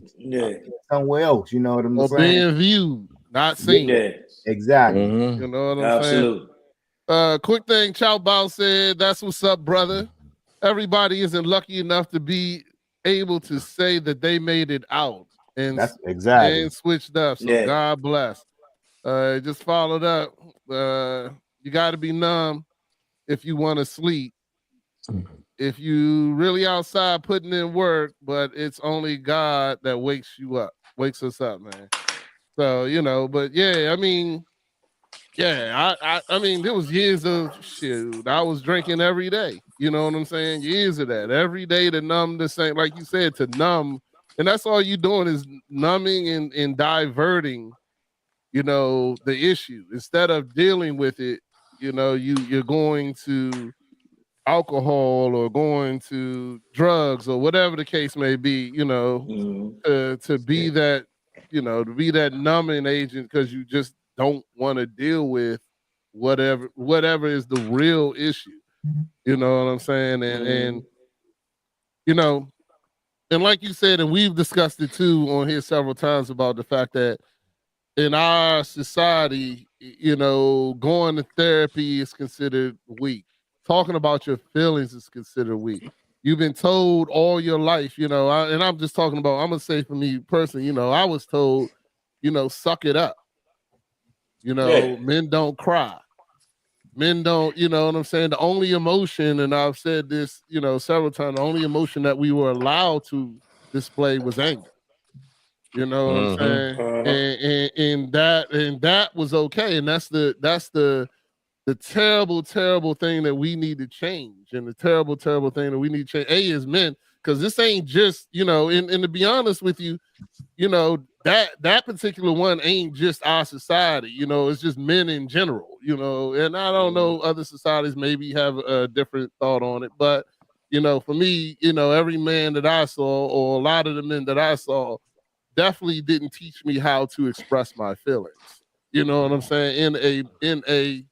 somewhere else. You know what I'm or saying? being viewed, not seen. Yeah, exactly. You know what I'm absolutely. saying? Quick thing, Chow Bao said, "That's what's up, brother. Everybody isn't lucky enough to be able to say that they made it out That's exactly. and switched up. So God bless." Just followed up. You got to be numb if you want to sleep. If you really outside putting in work, but it's only God that wakes us up, man. So you know, but yeah, I mean, yeah, I mean, there was years of shit. I was drinking every day. You know what I'm saying? Years of that every day to numb the same, like you said, to numb, and that's all you doing is numbing and diverting. You know, the issue instead of dealing with it. You know, you're going to alcohol or going to drugs or whatever the case may be. You know, to be that, you know, to be that numbing agent because you just don't want to deal with whatever is the real issue. You know what I'm saying? And you know, and like you said, and we've discussed it too on here several times about the fact that in our society, you know, going to therapy is considered weak. Talking about your feelings is considered weak. You've been told all your life, you know, and I'm just talking about, I'm going to say for me personally, you know, I was told, you know, suck it up. You know, men don't cry. Men don't, you know what I'm saying? The only emotion, and I've said this, you know, several times, the only emotion that we were allowed to display was anger. You know what I'm saying? And that was okay. And that's the terrible thing that we need to change. And the terrible thing that we need to change. Is men, because this ain't just, you know, and to be honest with you, you know, that particular one ain't just our society, you know, it's just men in general, you know, and I don't know, other societies maybe have a different thought on it, but you know, for me, you know, every man that I saw, or a lot of the men that I saw, definitely didn't teach me how to express my feelings. You know what I'm saying? In a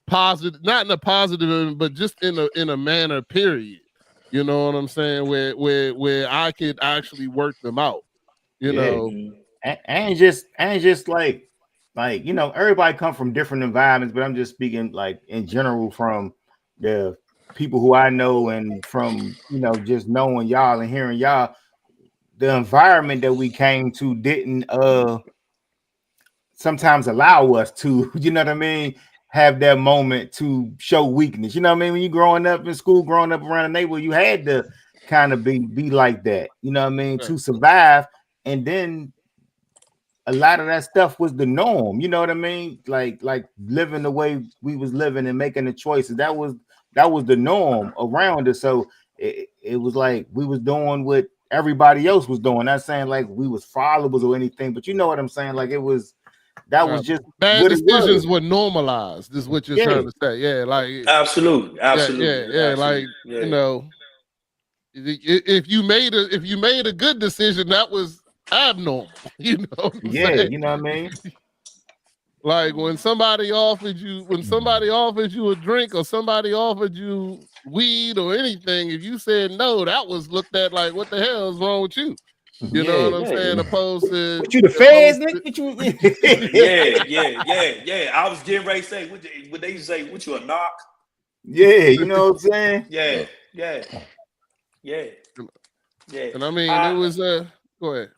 positive, not in a positive, but just in a manner, period. You know what I'm saying? Where I could actually work them out. You know. And just like you know, everybody come from different environments, but I'm just speaking like in general from the people who I know and from, you know, just knowing y'all and hearing y'all, the environment that we came to didn't sometimes allow us to, you know what I mean, have that moment to show weakness. You know what I mean? When you growing up in school, growing up around the neighborhood, you had to kind of be like that, you know what I mean, to survive. And then a lot of that stuff was the norm, you know what I mean? Like living the way we was living and making the choices. That was the norm around us. So it was like we was doing what everybody else was doing. Not saying like we was followers or anything, but you know what I'm saying? Like it was was just bad decisions were normalized, is what you're trying to say. Yeah, like absolutely. Yeah, like you know, if you made a good decision, that was abnormal. You know what I'm saying? You know what I mean? Like when somebody offered you a drink or somebody offered you weed or anything, if you said no, that was looked at like, what the hell is wrong with you? You know what I'm saying? Opposed to what you the feds, Nick? Yeah. I was getting ready to say, what they say, what you a knock? Yeah, you know what I'm saying? Yeah. And I mean, it was go ahead.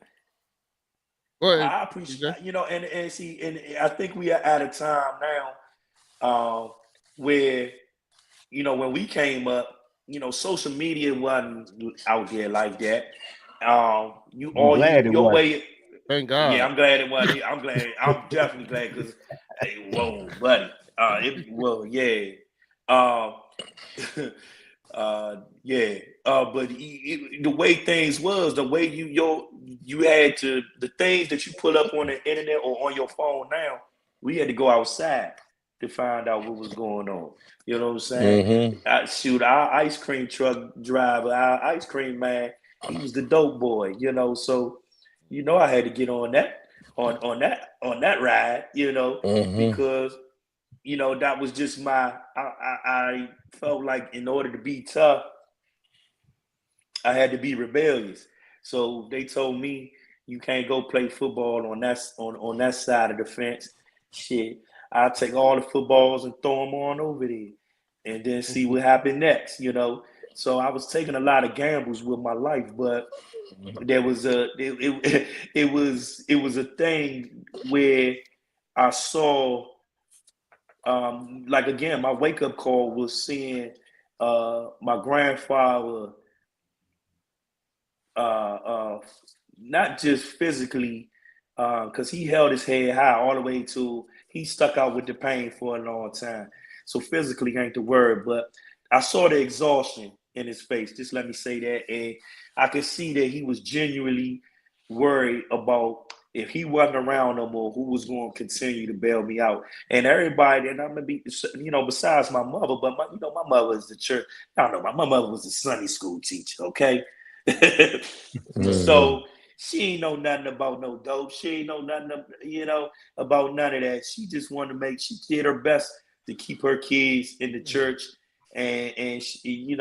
I appreciate, you know, and see, and I think we are at a time now where, you know, when we came up, you know, social media wasn't out there like that. Your way. Thank God. Yeah, I'm glad it wasn't. I'm definitely glad because, hey, whoa, buddy. But the way things was, the way you had to, the things that you put up on the internet or on your phone now, we had to go outside. to find out what was going on. You know what I'm saying? Shoot, our ice cream truck driver, our ice cream man, he was the dope boy. So I had to get on that ride. Because that was just I felt like in order to be tough, I had to be rebellious. So they told me you can't go play football on that side of the fence. Shit, I'll take all the footballs and throw them on over there, and then see what happened next. So I was taking a lot of gambles with my life, but there was it was a thing where I saw, like again, my wake up call was seeing my grandfather, not just physically, because he held his head high all the way to he stuck out with the pain for a long time. So physically ain't the word, but I saw the exhaustion in his face. Just let me say that, and I could see that he was genuinely worried about if he wasn't around no more, who was going to continue to bail me out. And everybody, and I'm gonna be, besides my mother, but my mother is the church. I don't know, my mother was a Sunday school teacher. Okay. So she ain't know nothing about no dope. She ain't know nothing, about none of that. She just wanted to she did her best to keep her kids in the church, and she,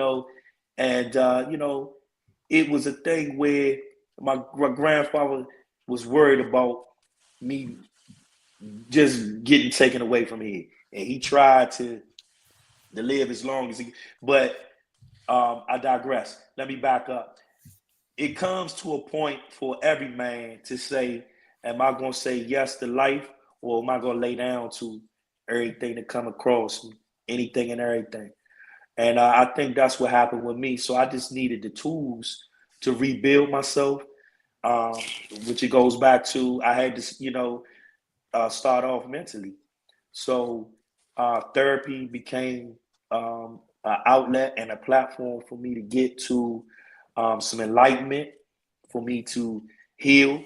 it was a thing where my grandfather was worried about me just getting taken away from here, and he tried to live as long as he. But I digress. Let me back up. It comes to a point for every man to say, am I going to say yes to life, or am I going to lay down to everything that come across me, anything and everything? And I think that's what happened with me. So I just needed the tools to rebuild myself, which it goes back to I had to, start off mentally. So therapy became an outlet and a platform for me to get to some enlightenment, for me to heal,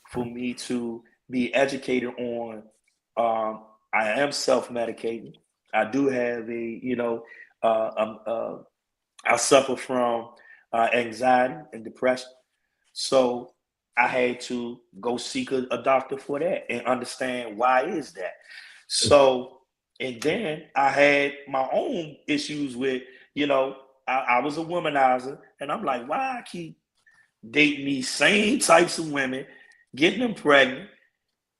for me to be educated on. I am self-medicating. I do have I suffer from anxiety and depression. So I had to go seek a doctor for that and understand why is that. So, and then I had my own issues with, I was a womanizer, and I'm like, why I keep dating these same types of women, getting them pregnant?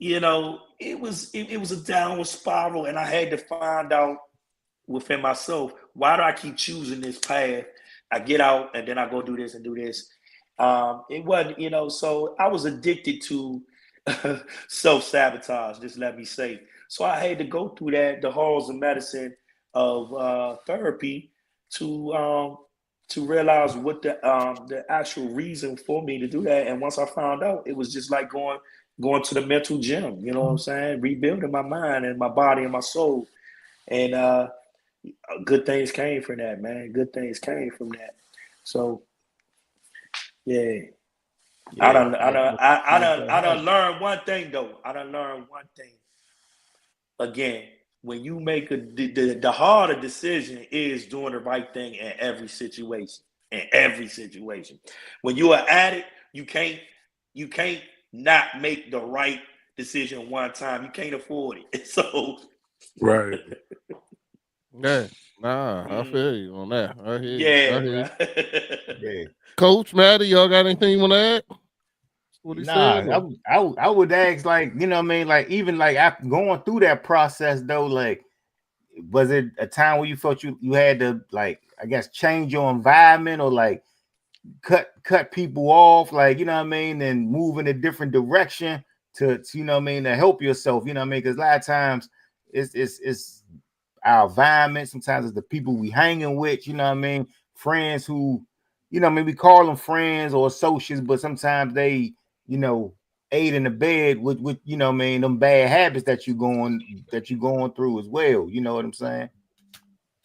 It was a downward spiral, and I had to find out within myself, why do I keep choosing this path? I get out and then I go do this and do this. It wasn't, so I was addicted to self-sabotage, just let me say. So I had to go through the halls of medicine of therapy to realize what the actual reason for me to do that. And once I found out, it was just like going to the mental gym, you know what I'm saying? Rebuilding my mind and my body and my soul. And good things came from that, man. Good things came from that. So yeah. I done learned one thing though. I done learned one thing. Again, when you make the harder decision is doing the right thing in every situation. In every situation. When you are at it, you can't not make the right decision one time. You can't afford it. So Right. Yeah, nah, I feel you on that. I hear you. yeah, I hear you. bro. Yeah. Coach, Maddie, y'all got anything you want to add? What he Nah, said? I would ask, like, what I mean, like, even like after going through that process though, like, was it a time where you felt you had to, like, I guess, change your environment, or like cut people off, like, what I mean, and move in a different direction to what I mean, to help yourself, what I mean? Because a lot of times it's our environment, sometimes it's the people we hanging with, what I mean, friends who, we call them friends or associates, but sometimes they, aid in the bed with what I mean, them bad habits that you're going through as well. You know what I'm saying?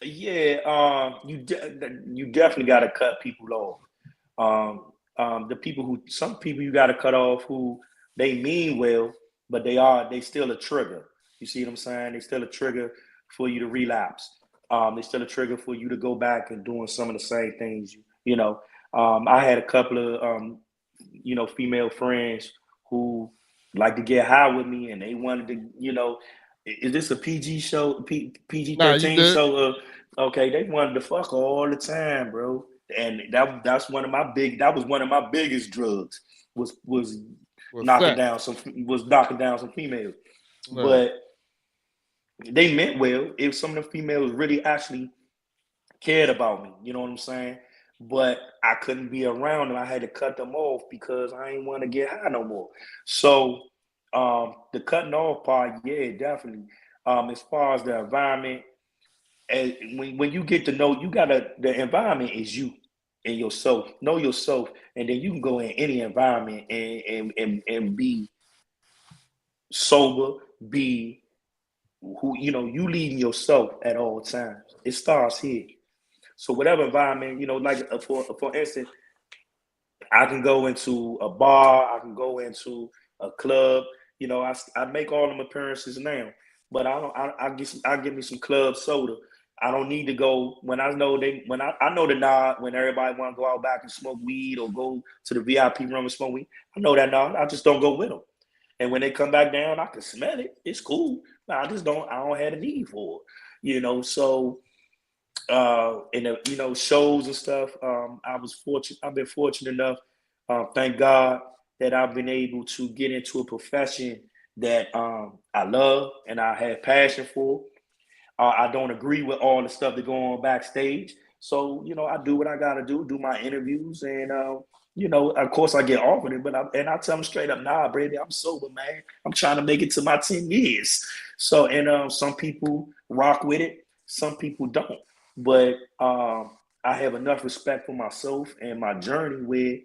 Yeah, you definitely got to cut people off. Some people you got to cut off who they mean well, but they still a trigger. You see what I'm saying? They still a trigger for you to relapse. They still a trigger for you to go back and doing some of the same things. I had a couple of female friends who like to get high with me, and they wanted to, is this a PG show, PG Nah, you 13 good? show? Okay, they wanted to fuck all the time, bro, and that was one of my biggest drugs was Well, knocking sex. down some was knocking down some females, Right. but they meant well. If some of the females really actually cared about me, you know what I'm saying? But I couldn't be around them. I had to cut them off because I didn't want to get high no more. So the cutting off part, yeah, definitely. As far as the environment, and when you get to know, the environment is you and yourself. Know yourself, and then you can go in any environment and be sober, be who you leading yourself at all times. It starts here. So whatever environment, like for instance, I can go into a bar, I can go into a club. I make all them appearances now, but I don't. I give me some club soda. I don't need to go when I know I know the nod when everybody want to go out back and smoke weed or go to the VIP room and smoke weed. I know that nod. I just don't go with them. And when they come back down, I can smell it. It's cool. But I just don't. I don't have a need for it. So in the shows and stuff. I've been fortunate enough. Thank God that I've been able to get into a profession that I love and I have passion for. I don't agree with all the stuff that go on backstage. So, I do what I got to do my interviews. And, of course I get offered it, but I tell them straight up, nah, baby, I'm sober, man. I'm trying to make it to my 10 years. So, and some people rock with it. Some people don't. But I have enough respect for myself and my journey where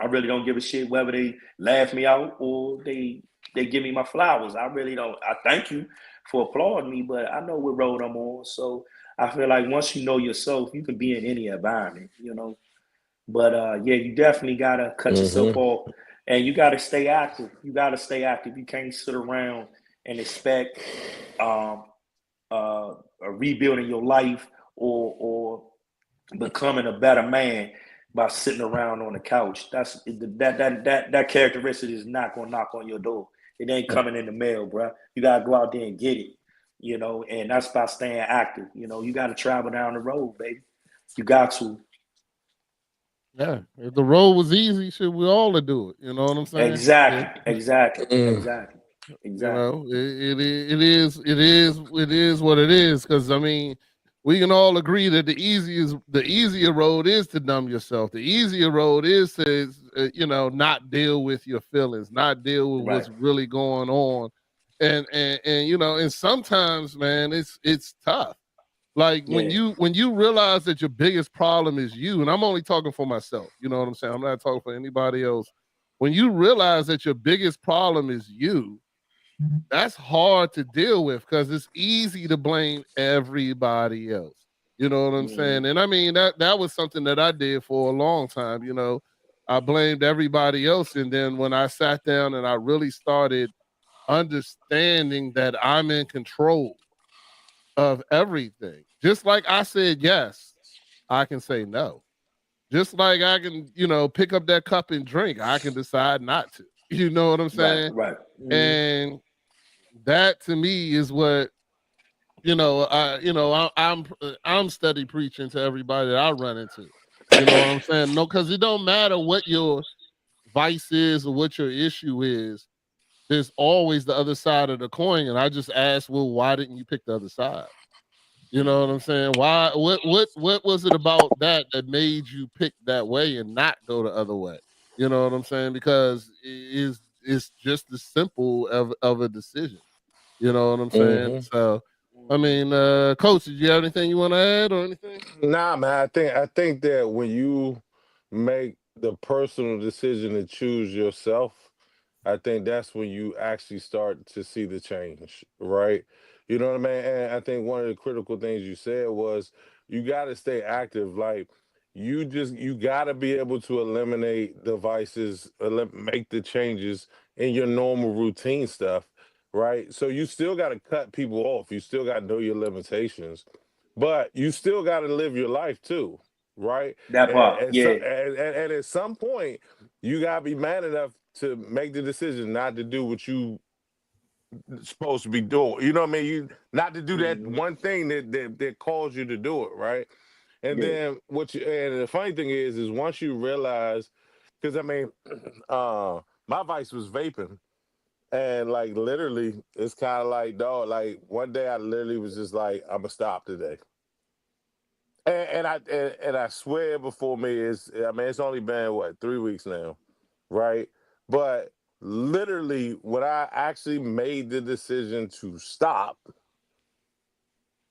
I really don't give a shit whether they laugh me out or they give me my flowers. I really don't. I thank you for applauding me, but I know what road I'm on. So I feel like once you know yourself, you can be in any environment. But yeah, you definitely gotta cut yourself Mm-hmm. off, and you gotta stay active. You gotta stay active. You can't sit around and expect um, rebuilding your life or becoming a better man by sitting around on the couch. That characteristic is not gonna knock on your door. It ain't coming in the mail, bro. You gotta go out there and get it. And that's by staying active. You gotta travel down the road, baby. You got to. Yeah. If the road was easy, should we all to do it? You know what I'm saying? Yeah. Exactly, exactly, Mm. exactly, You exactly. know, it is what it is. Because I mean, we can all agree that the easier road is to numb yourself. The easier road is to not deal with your feelings, not deal with Right. what's really going on, and sometimes, man, it's tough. Like when Yeah. you realize that your biggest problem is you, and I'm only talking for myself. You know what I'm saying? I'm not talking for anybody else. When you realize that your biggest problem is you, that's hard to deal with because it's easy to blame everybody else. You know what I'm Mm-hmm. saying? And I mean that was something that I did for a long time. I blamed everybody else, and then when I sat down and I really started understanding that I'm in control of everything, just like I said yes, I can say no. Just like I can, pick up that cup and drink, I can decide not to. You know what I'm Right. saying? Right. Mm-hmm. And that to me is what I'm steady preaching to everybody that I run into. You know what I'm saying? No, because it don't matter what your vice is or what your issue is. There's always the other side of the coin, and I just ask, well, why didn't you pick the other side? You know what I'm saying? Why? What was it about that made you pick that way and not go the other way? You know what I'm saying? Because it's just as simple of a decision. You know what I'm saying? Mm-hmm. So, I mean, Coach, did you have anything you want to add or anything? Nah, man. I think that when you make the personal decision to choose yourself, I think that's when you actually start to see the change, right? You know what I mean? And I think one of the critical things you said was you got to stay active. Like you got to be able to eliminate devices, make the changes in your normal routine stuff. right? So you still got to cut people off. You still got to know your limitations, but you still got to live your life too, right? That part, yeah, And at some point, you got to be man enough to make the decision not to do what you supposed to be doing. You know what I mean? You not to do that mm-hmm. one thing that calls you to do it, right? And Yeah, then and the funny thing is once you realize, because I mean, my vice was vaping, and like literally, it's kind of like dog. Like one day, I literally was just like, I'm gonna stop today. And I swear before me is, I mean, it's only been what 3 weeks now, right? But literally, when I actually made the decision to stop,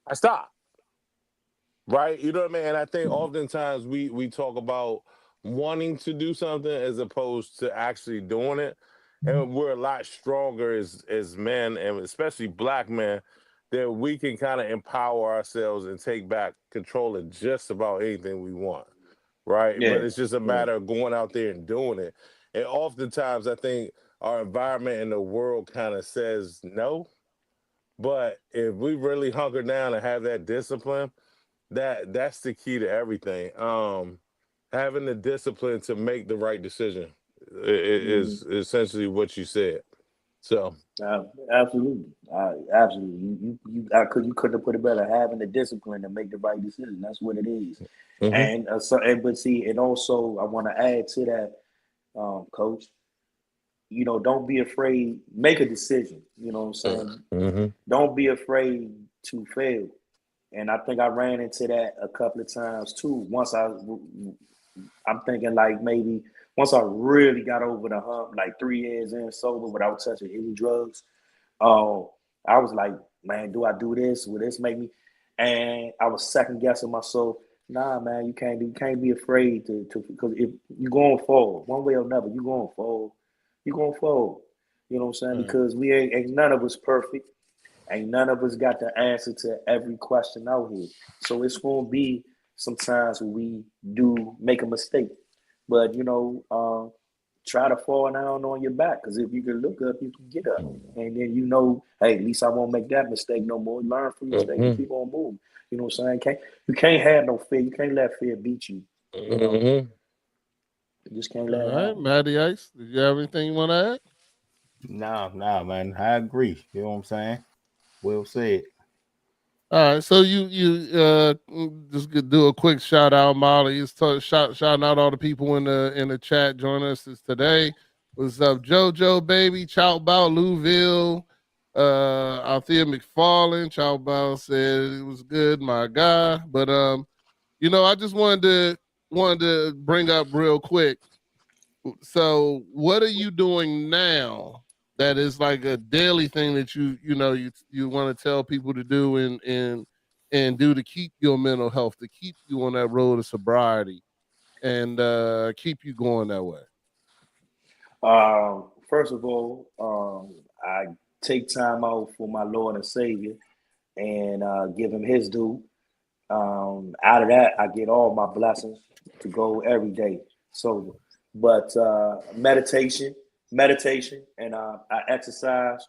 I stopped. Right? You know what I mean? And I think oftentimes we talk about wanting to do something as opposed to actually doing it. And we're a lot stronger as men, and especially black men, that we can kind of empower ourselves and take back control of just about anything we want. Right. But yeah, it's just a yeah, matter of going out there and doing it. And oftentimes I think our environment in the world kind of says no. But if we really hunker down and have that discipline, that's the key to everything. Having the discipline to make the right decision mm-hmm. is essentially what you said. So, Absolutely, absolutely. You couldn't have put it better. Having the discipline to make the right decision. That's what it is. hmm And but see, and also I want to add to that, Coach. Don't be afraid. Make a decision. You know what I'm saying? hmm Don't be afraid to fail. And I think I ran into that a couple of times too. I'm thinking like maybe once I really got over the hump, like 3 years in sober without touching any drugs. Oh, I was like, man, do I do this? Will this make me? And I was second guessing myself. Nah, man, you can't be afraid to because if you're going forward, one way or another, you're going forward. You're going forward. You know what I'm saying? Because we ain't none of us perfect. Ain't none of us got the answer to every question out here. So it's gonna be sometimes we do make a mistake. But try to fall down on your back, because if you can look up, you can get up. And then hey, at least I won't make that mistake no more. Learn from mistakes and hmm keep on moving. You know what I'm saying? You can't have no fear. You can't let fear beat you. You know, hmm you just can't All let it right, happen. Matty Ice, did you have anything you want to add? Nah, man. I agree. You know what I'm saying? Well said. All right, so just could do a quick shout out, Molly. Is shouting out all the people in the chat joining us today. What's up, JoJo baby? Chow Bao Louisville, Althea McFarlane. Chow Bao said it was good, my guy. But I just wanted to bring up real quick. So, what are you doing now that is like a daily thing that you want to tell people to do and do to keep your mental health, to keep you on that road of sobriety, and keep you going that way? First of all, I take time out for my Lord and Savior and give him his due. Out of that, I get all my blessings to go every day sober. But meditation, and I exercise.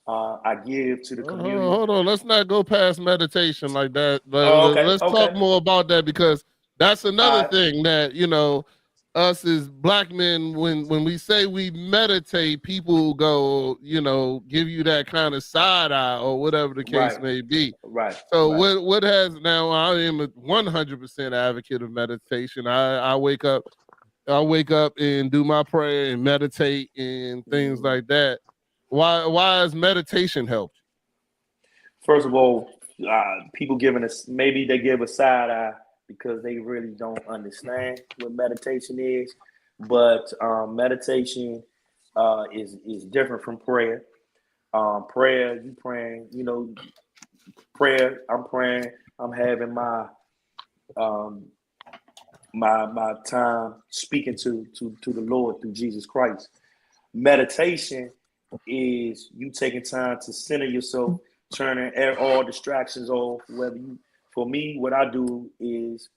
I give to the community. Hold on. Let's not go past meditation like that. Oh, okay, Let's talk okay. more about that, because that's another All right, thing that us as black men, when we say we meditate, people go, give you that kind of side eye or whatever the case right, may be. right, So right. what has now? I am a 100% advocate of meditation. I wake up and do my prayer and meditate and things Mhm. like that. Why has meditation helped First of all, people giving us, maybe they give a side eye because they really don't understand what meditation is. But meditation is different from prayer. Prayer, you praying, prayer. I'm praying. I'm having um, my time speaking to the Lord through Jesus Christ. Meditation is you taking time to center yourself, turning all distractions off. For me, what I do is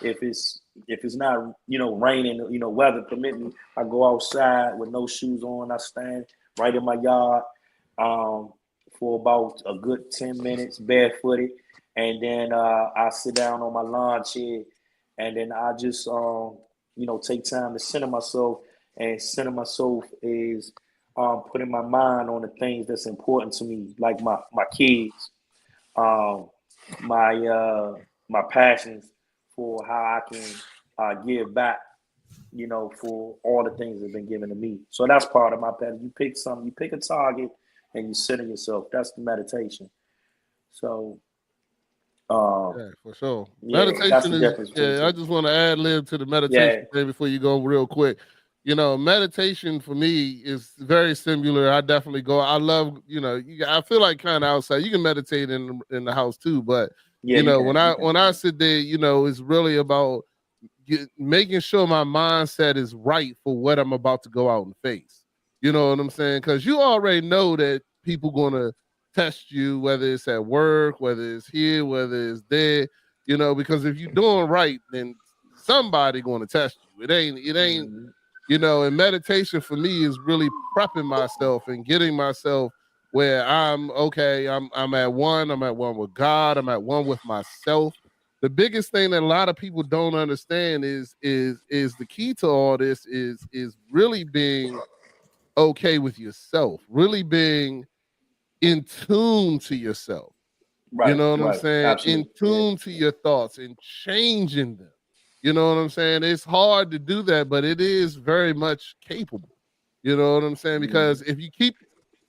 if it's not raining, weather permit me, I go outside with no shoes on. I stand right in my yard, for about a good 10 minutes barefooted, and then I sit down on my lawn chair, and then I just take time to center myself. And center myself is putting my mind on the things that's important to me, like my kids, um, my passions for how I can give back, for all the things that have been given to me. So that's part of my path. You pick something, you pick a target, and you center yourself. That's the meditation. So, Yeah, for sure. yeah, that's Meditation the is, difference between the yeah, I two. just want to add lib to the Yeah. meditation thing before you go real quick. Meditation for me is very similar. I definitely go, I love, I feel like kind of outside. You can meditate in the house too, but Yeah, you when can. You can. I sit there, it's really about making sure my mindset is right for what I'm about to go out and face. You know what I'm saying? Because you already know that people gonna test you, whether it's at work, whether it's here, whether it's there. Because if you're doing right, then somebody gonna test you. It ain't. Mhm. And meditation for me is really prepping myself and getting myself where I'm okay. I'm at one. I'm at one with God. I'm at one with myself. The biggest thing that a lot of people don't understand is the key to all this is really being okay with yourself, really being in tune to yourself. You Right. know what I'm Right. saying? In Absolutely. Yeah. tune to your thoughts and changing them. You know what I'm saying? It's hard to do that, but it is very much capable. You know what I'm saying? Mhm. Because if you keep,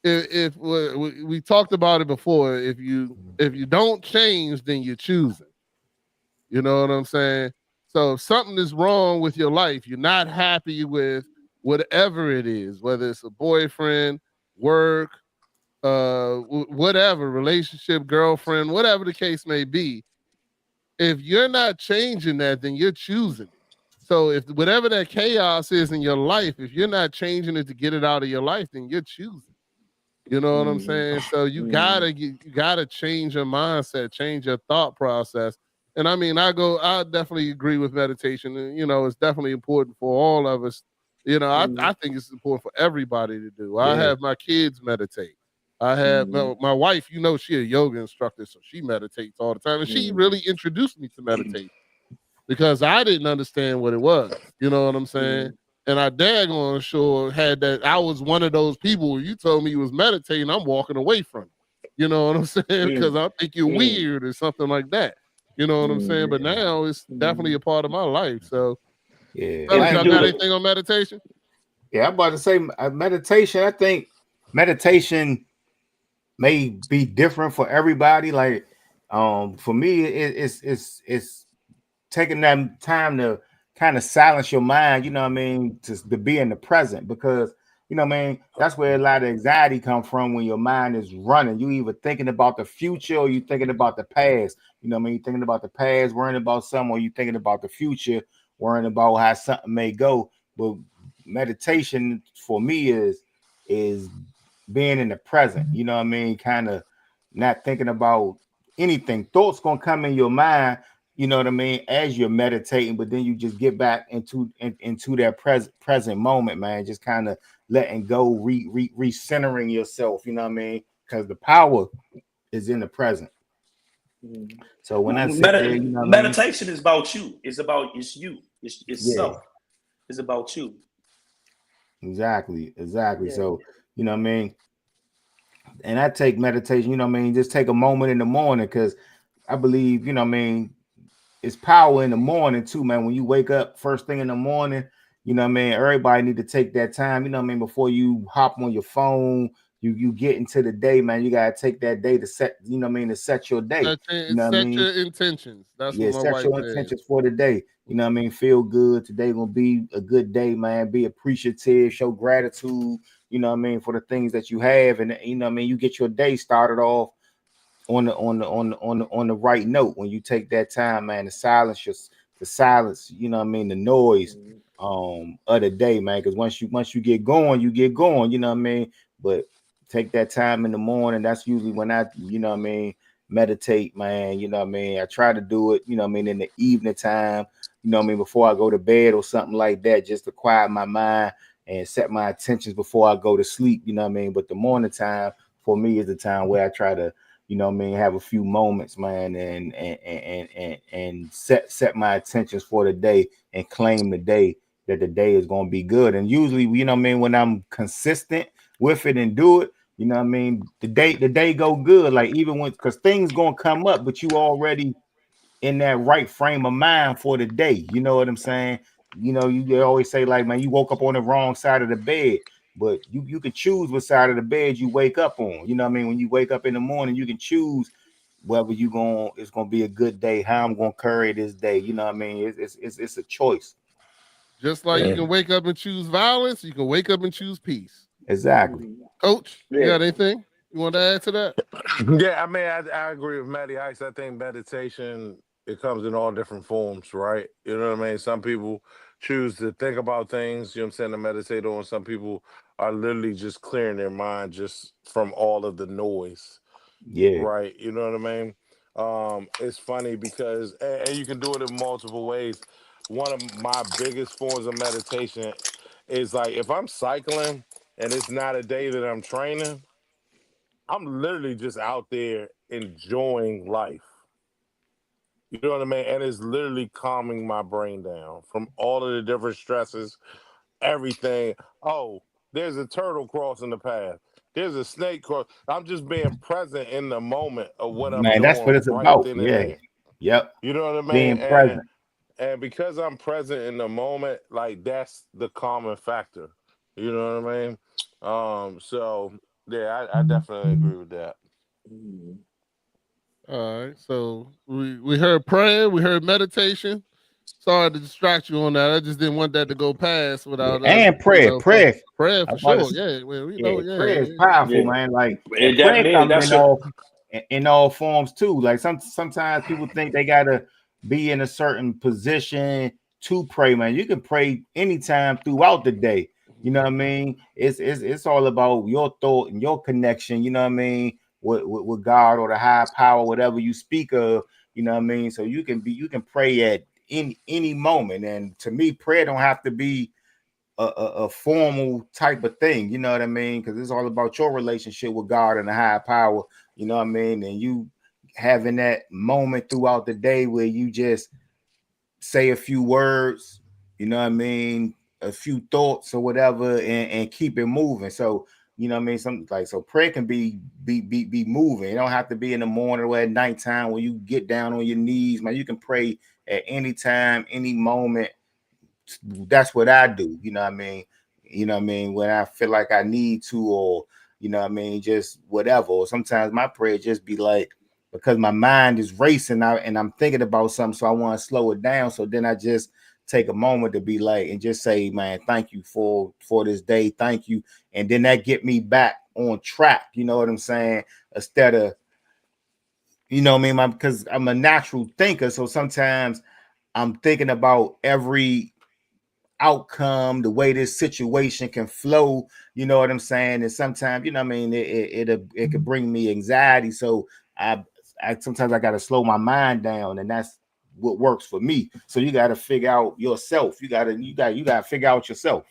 if we talked about it before, if you don't change, then you're choosing. You know what I'm saying? So if something is wrong with your life, you're not happy with whatever it is, whether it's a boyfriend, work, whatever, relationship, girlfriend, whatever the case may be. If you're not changing that, then you're choosing it. So if whatever that chaos is in your life, if you're not changing it to get it out of your life, then you're choosing. You know what I'm Mhm. saying? So Mhm. you gotta change your mindset, change your thought process. And I mean, I definitely agree with meditation. And, it's definitely important for all of us. Mhm. I think it's important for everybody to do. I Yeah. have my kids meditate. I have Mhm. my wife, she a yoga instructor, so she meditates all the time. And she Mhm. really introduced me to meditation because I didn't understand what it was. You know what I'm saying? Mhm. And our daggone sure had that. I was one of those people where you told me you was meditating, I'm walking away from it. You know what I'm saying? Because Mhm. I think you're Mhm. weird or something like that. You know what I'm saying? Mhm. But now it's definitely Mhm. a part of my life. So, Yeah. If fellas, you y'all do got the anything on meditation? Yeah, I'm about to say meditation. I think meditation may be different for everybody. Like, for me, it's taking that time to kind of silence your mind, you know what I mean, to be in the present, because you know what I mean, that's where a lot of anxiety come from when your mind is running. You either thinking about the future or you thinking about the past. You know what I mean? You thinking about the past, worrying about something, or you thinking about the future, worrying about how something may go. But meditation for me is being in the present, you know what I mean? Kind of not thinking about anything. Thoughts gonna come in your mind, you know what I mean, as you're meditating, but then you just get back into that present moment, man. Just kind of letting go, recentering yourself, you know what I mean? Because the power is in the present. Mhm. So when I sit there, you know what I mean? Meditation is about you. It's you. It's Yeah, self. It's about you. exactly. Yeah. So, you know what I mean? And I take meditation, you know what I mean? Just take a moment in the morning, because I believe, you know what I mean, it's power in the morning too, man. When you wake up first thing in the morning, you know what I mean, everybody need to take that time, you know what I mean, before you hop on your phone, you get into the day, man. You gotta take that day to set, you know what I mean, to set your day. You know what I Set mean? your intentions. That's what Yeah, my set wife your said. intentions for the day. You know what I mean? Feel good. Today gonna be a good day, man. Be appreciative, show gratitude, you know what I mean, for the things that you have. And you know what I mean, you get your day started off on the right note when you take that time, man, to silence, you know what I mean, the noise Mhm. of the day, man. Because once you get going, you know what I mean. But take that time in the morning. That's usually when I, you know what I mean, meditate, man. You know what I mean. I try to do it, you know what I mean, in the evening time, you know what I mean, before I go to bed or something like that, just to quiet my mind and set my intentions before I go to sleep, you know what I mean. But the morning time for me is the time where I try to, you know what I mean, have a few moments, man, and set my intentions for the day and claim the day that the day is gonna be good. And usually, you know what I mean, when I'm consistent with it and do it, you know what I mean, the day go good. Like even when because things gonna come up, but you already in that right frame of mind for the day. You know what I'm saying? You know, you always say, like, man, you woke up on the wrong side of the bed, but you can choose what side of the bed you wake up on. You know what I mean? When you wake up in the morning, you can choose whether it's gonna be a good day, how I'm gonna carry this day. You know what I mean? It's a choice. Just like you can wake up and choose violence, you can wake up and choose peace. Exactly. Coach, you Yeah. got anything you want to add to that? Yeah, I mean, I agree with Matty Ice. I think meditation, it comes in all different forms, right? You know what I mean? Some people choose to think about things, you know what I'm saying, to meditate on. Some people are literally just clearing their mind just from all of the noise, Yeah. right? You know what I mean? It's funny because, and you can do it in multiple ways. One of my biggest forms of meditation is like if I'm cycling and it's not a day that I'm training, I'm literally just out there enjoying life. You know what I mean? And it's literally calming my brain down from all of the different stresses, everything. Oh, there's a turtle crossing the path. There's a snake cross. I'm just being present in the moment of what I'm Man, that's what doing it's right about. then and Yeah. there. Yep. You know what I mean? Being present. And because I'm present in the moment, like that's the common factor. You know what I mean? So yeah, I definitely agree with that. Mhm. All right. So we heard prayer, we heard meditation. Sorry to distract you on that. I just didn't want that to go past Yeah. without us, And prayer. Prayer. prayer I'm for about to sure. say, Yeah, well, we know. yeah, Yeah, prayer is yeah. powerful, Yeah. man. Like, and It prayer definitely is. comes That's your in all forms too. Like sometimes people think they gotta be in a certain position to pray, man. You can pray anytime throughout the day. You know what I mean? It's all about your thought and your connection. You know what I mean? With God or the high power, whatever you speak of. You know what I mean? So you can pray at any moment. And to me, prayer don't have to be a formal type of thing, you know what I mean? Because it's all about your relationship with God and the higher power, you know what I mean? And you having that moment throughout the day where you just say a few words, you know what I mean? A few thoughts or whatever, and keep it moving. So, you know what I mean? Something like so prayer can be moving. It don't have to be in the morning or at nighttime when you get down on your knees, man. You can pray at any time, any moment. That's what I do. You know what I mean? You know what I mean? When I feel like I need to, or you know what I mean, just whatever. Or sometimes my prayer just be like, because my mind is racing out and I'm thinking about something, so I want to slow it down. So then I just take a moment to be like and just say, man, thank you for this day. Thank you. And then that get me back on track. You know what I'm saying? Instead of, you know what I mean? Because I'm a natural thinker. So sometimes I'm thinking about every outcome, the way this situation can flow, you know what I'm saying? And sometimes, you know what I mean, it could bring me anxiety. So I sometimes I gotta slow my mind down, and that's what works for me. So you gotta figure out yourself. You gotta figure out yourself.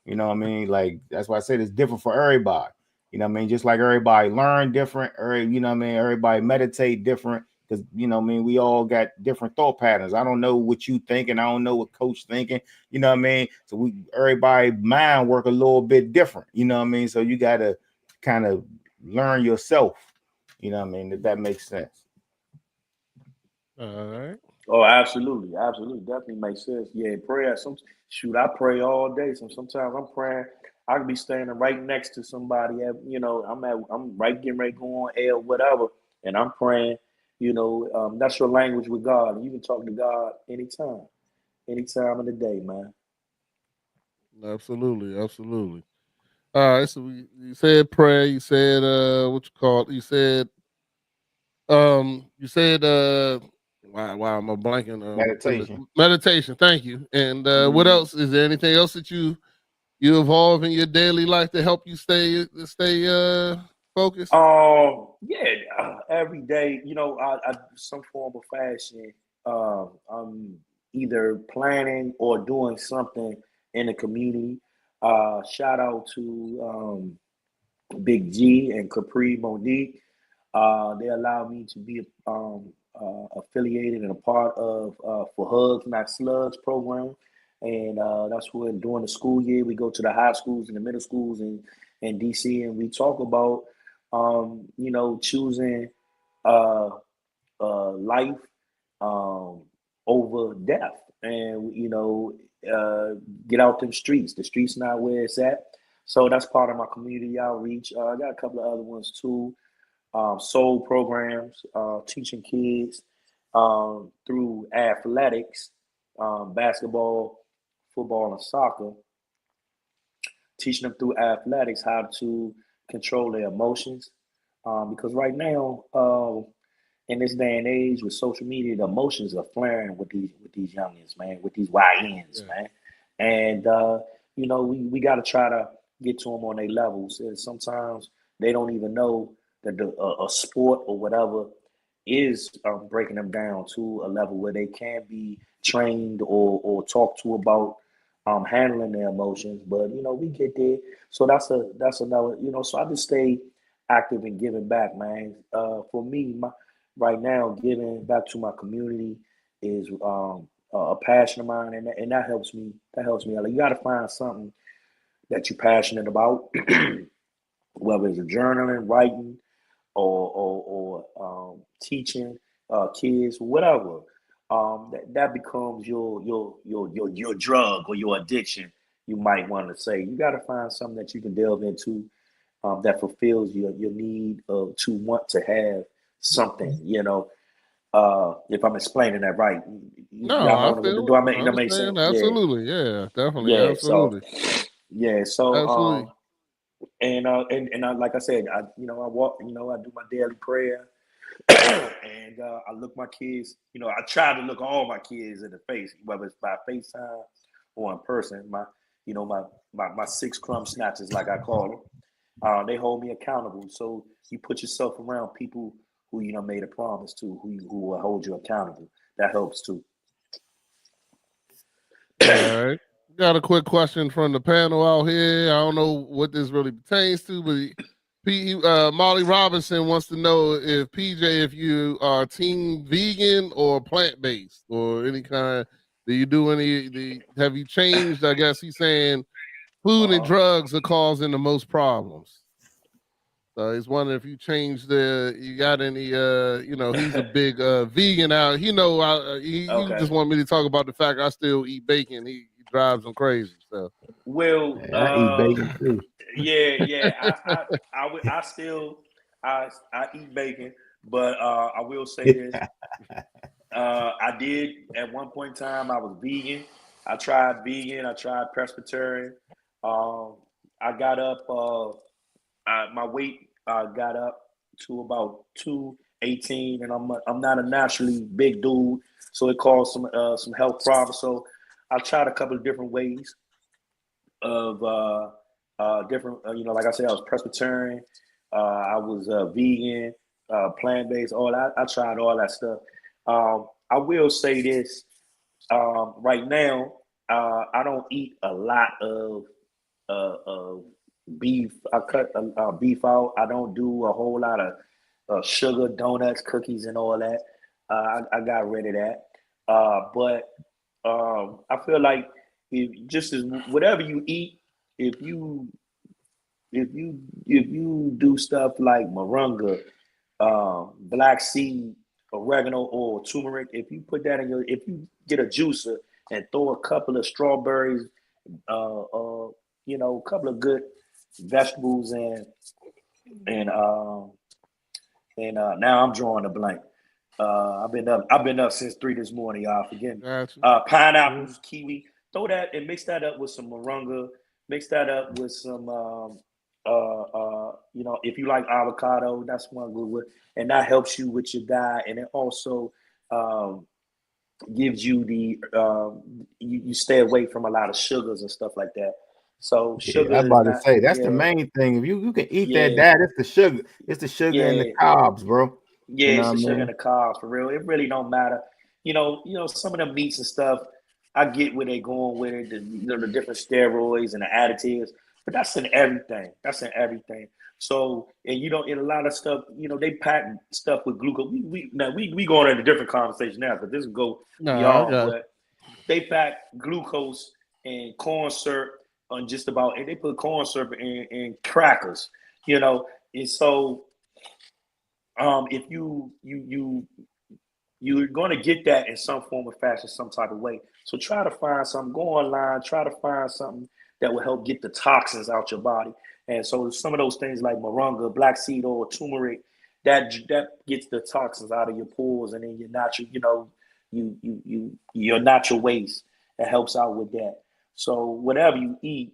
You know what I mean? Like that's why I said it's different for everybody. You know what I mean? Just like everybody learn different, or you know what I mean, everybody meditate different. Because you know what I mean, we all got different thought patterns. I don't know what you thinking, I don't know what coach thinking, you know what I mean? So we everybody mind work a little bit different, you know what I mean? So you gotta kind of learn yourself, you know what I mean, if that makes sense. All right. Oh, absolutely, absolutely, definitely makes sense. Yeah, prayer. Shoot, I pray all day. Sometimes I'm praying. I could be standing right next to somebody. I'm right getting ready to go on air, whatever, and I'm praying. That's your language with God. You can talk to God any time of the day, man. Absolutely, absolutely. All right. So you said prayer. You said what you call it? You said wow, am I blanking? Meditation. Meditation. Thank you. And what Mhm. else? Is there anything else that you evolve in your daily life to help you stay focused? Yeah, every day, I do some form of fashion. I'm either planning or doing something in the community. Shout out to Big G and Capri Monique. They allowed me to be affiliated and a part of For Hugs Not Slugs program, and that's when during the school year we go to the high schools and the middle schools in DC, and we talk about choosing uh, life um, over death, and get out them streets. The streets not where it's at. So that's part of my community outreach. I got a couple of other ones too. Soul programs, teaching kids through athletics, basketball, football, and soccer, teaching them through athletics how to control their emotions. Because right now, in this day and age with social media, the emotions are flaring with these youngins, man, with these YNs, Yeah. man. And we got to try to get to them on their levels. And sometimes they don't even know that a sport or whatever is breaking them down to a level where they can be trained or talked to about handling their emotions. But we get there. So that's another. So I just stay active and giving back, man. For me, right now, giving back to my community is a passion of mine, and that helps me. That helps me. Like, you got to find something that you're passionate about, whether it's journaling, writing, or teaching kids, whatever. That becomes your drug or your addiction. You might want to say you got to find something that you can delve into that fulfills your need to want to have something. If I'm explaining that right, No, y'all I know feel do it. I make I that make sense? understand. Yeah, Absolutely. Yeah, definitely. yeah. So Absolutely. yeah, so Absolutely. and like I said, I walk, I do my daily prayer, and I look my kids. I try to look all my kids in the face, whether it's by FaceTime or in person. My six crumb snatchers, like I call them. They hold me accountable. So you put yourself around people who made a promise to, who will hold you accountable. That helps too. All right. Got a quick question from the panel out here. I don't know what this really pertains to, but Molly Robinson wants to know if PJ, if you are team vegan or plant based or any kind. Do you do any? Have you changed? I guess he's saying food and Uh-huh. drugs are causing the most problems. So he's wondering if you changed you got any, he's a big vegan out. He Okay. just want me to talk about the fact I still eat bacon. He drives him crazy. So Well, Hey, I eat bacon too. yeah. I still I eat bacon, but I will say this. I did at one point in time. I was vegan. I tried vegan. I tried pescatarian. Um, I got up. My weight got up to about 218, and I'm not a naturally big dude, so it caused some health problems. So I tried a couple of different ways of different. Like I said, I was Presbyterian. I was vegan, plant based. All that. I tried all that stuff. I will say this right now. I don't eat a lot of beef. I cut beef out. I don't do a whole lot of sugar, donuts, cookies, and all that. I got rid of that. But I feel like if just as whatever you eat, if you if you do stuff like moringa, black seed, oregano oil, turmeric, if you put that in if you get a juicer and throw a couple of strawberries, uh, uh, a couple of good vegetables and now I'm drawing a blank. I've been up since 3 this morning, y'all. Forgive me. gotcha. Pineapples, kiwi. Throw that and mix that up with some moringa. Mix that up with some if you like avocado, that's one good one. And that helps you with your diet. And it also um gives you you stay away from a lot of sugars and stuff like that. So Yeah, sugar I'm is about to not, say that's the yeah, main thing. If you can eat that yeah, diet, it's the sugar. It's the sugar and the yeah. carbs, bro. Yeah, You know it's what the I sugar and mean? the carbs for real. It really don't matter. Some of them meats and stuff. I get where they going with it. The different steroids and the additives. But that's in everything. That's in everything. So, and you know, in a lot of stuff, you know, they pack stuff with glucose. We going into different conversation now, but this will go Nah, I beyond. got But they pack glucose and corn syrup on just about, and they put corn syrup in crackers, you know. And so, if you're going to get that in some form or fashion, some type of way. So try to find something. Go online. Try to find something that will help get the toxins out your body. And so some of those things like moringa, black seed oil, turmeric, that gets the toxins out of your pores and in your natural, you know, your natural waste. That helps out with that. So whatever you eat,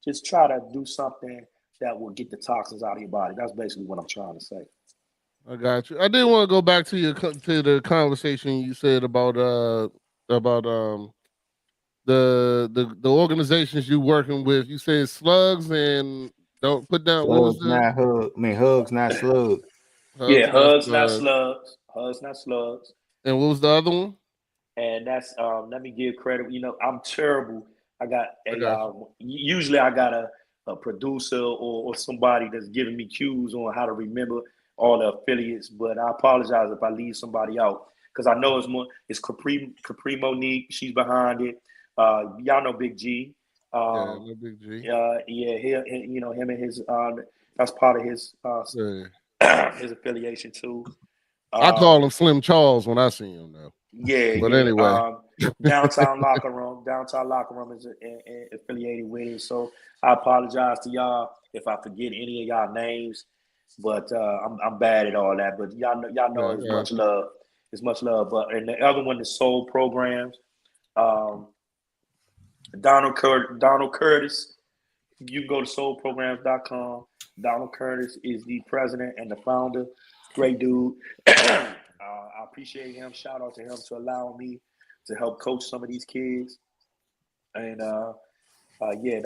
just try to do something that will get the toxins out of your body. That's basically what I'm trying to say. I got you. I did want to go back to to the conversation you said about the organizations you working with. You said slugs and don't put down what was Slugs, the not hug. I mean, hugs, not slugs. Yeah, hugs not hugs, not slugs. slugs. Hugs, not slugs. And what was the other one? And that's let me give credit. You know, I'm terrible. I got I a got you. usually I got a producer or somebody that's giving me cues on how to remember all the affiliates. But I apologize if I leave somebody out because I know it's Capri Monique. She's behind it. Y'all know Big G. Yeah, no big G. Yeah, you know him and his that's part of his Yeah. his affiliation too. I call Um, him Slim Charles when I see him though. Yeah, But yeah. anyway. Downtown locker room is affiliated with it. So I apologize to y'all if I forget any of y'all names, but I'm bad at all that. But y'all know Yeah, I it's got much you. love. It's much love. But and the other one is Soul Programs. Um, Donald Curtis. You can go to soulprograms.com. Donald Curtis is the president and the founder. Great dude. I appreciate him. Shout out to him to allow me to help coach some of these kids. And yeah,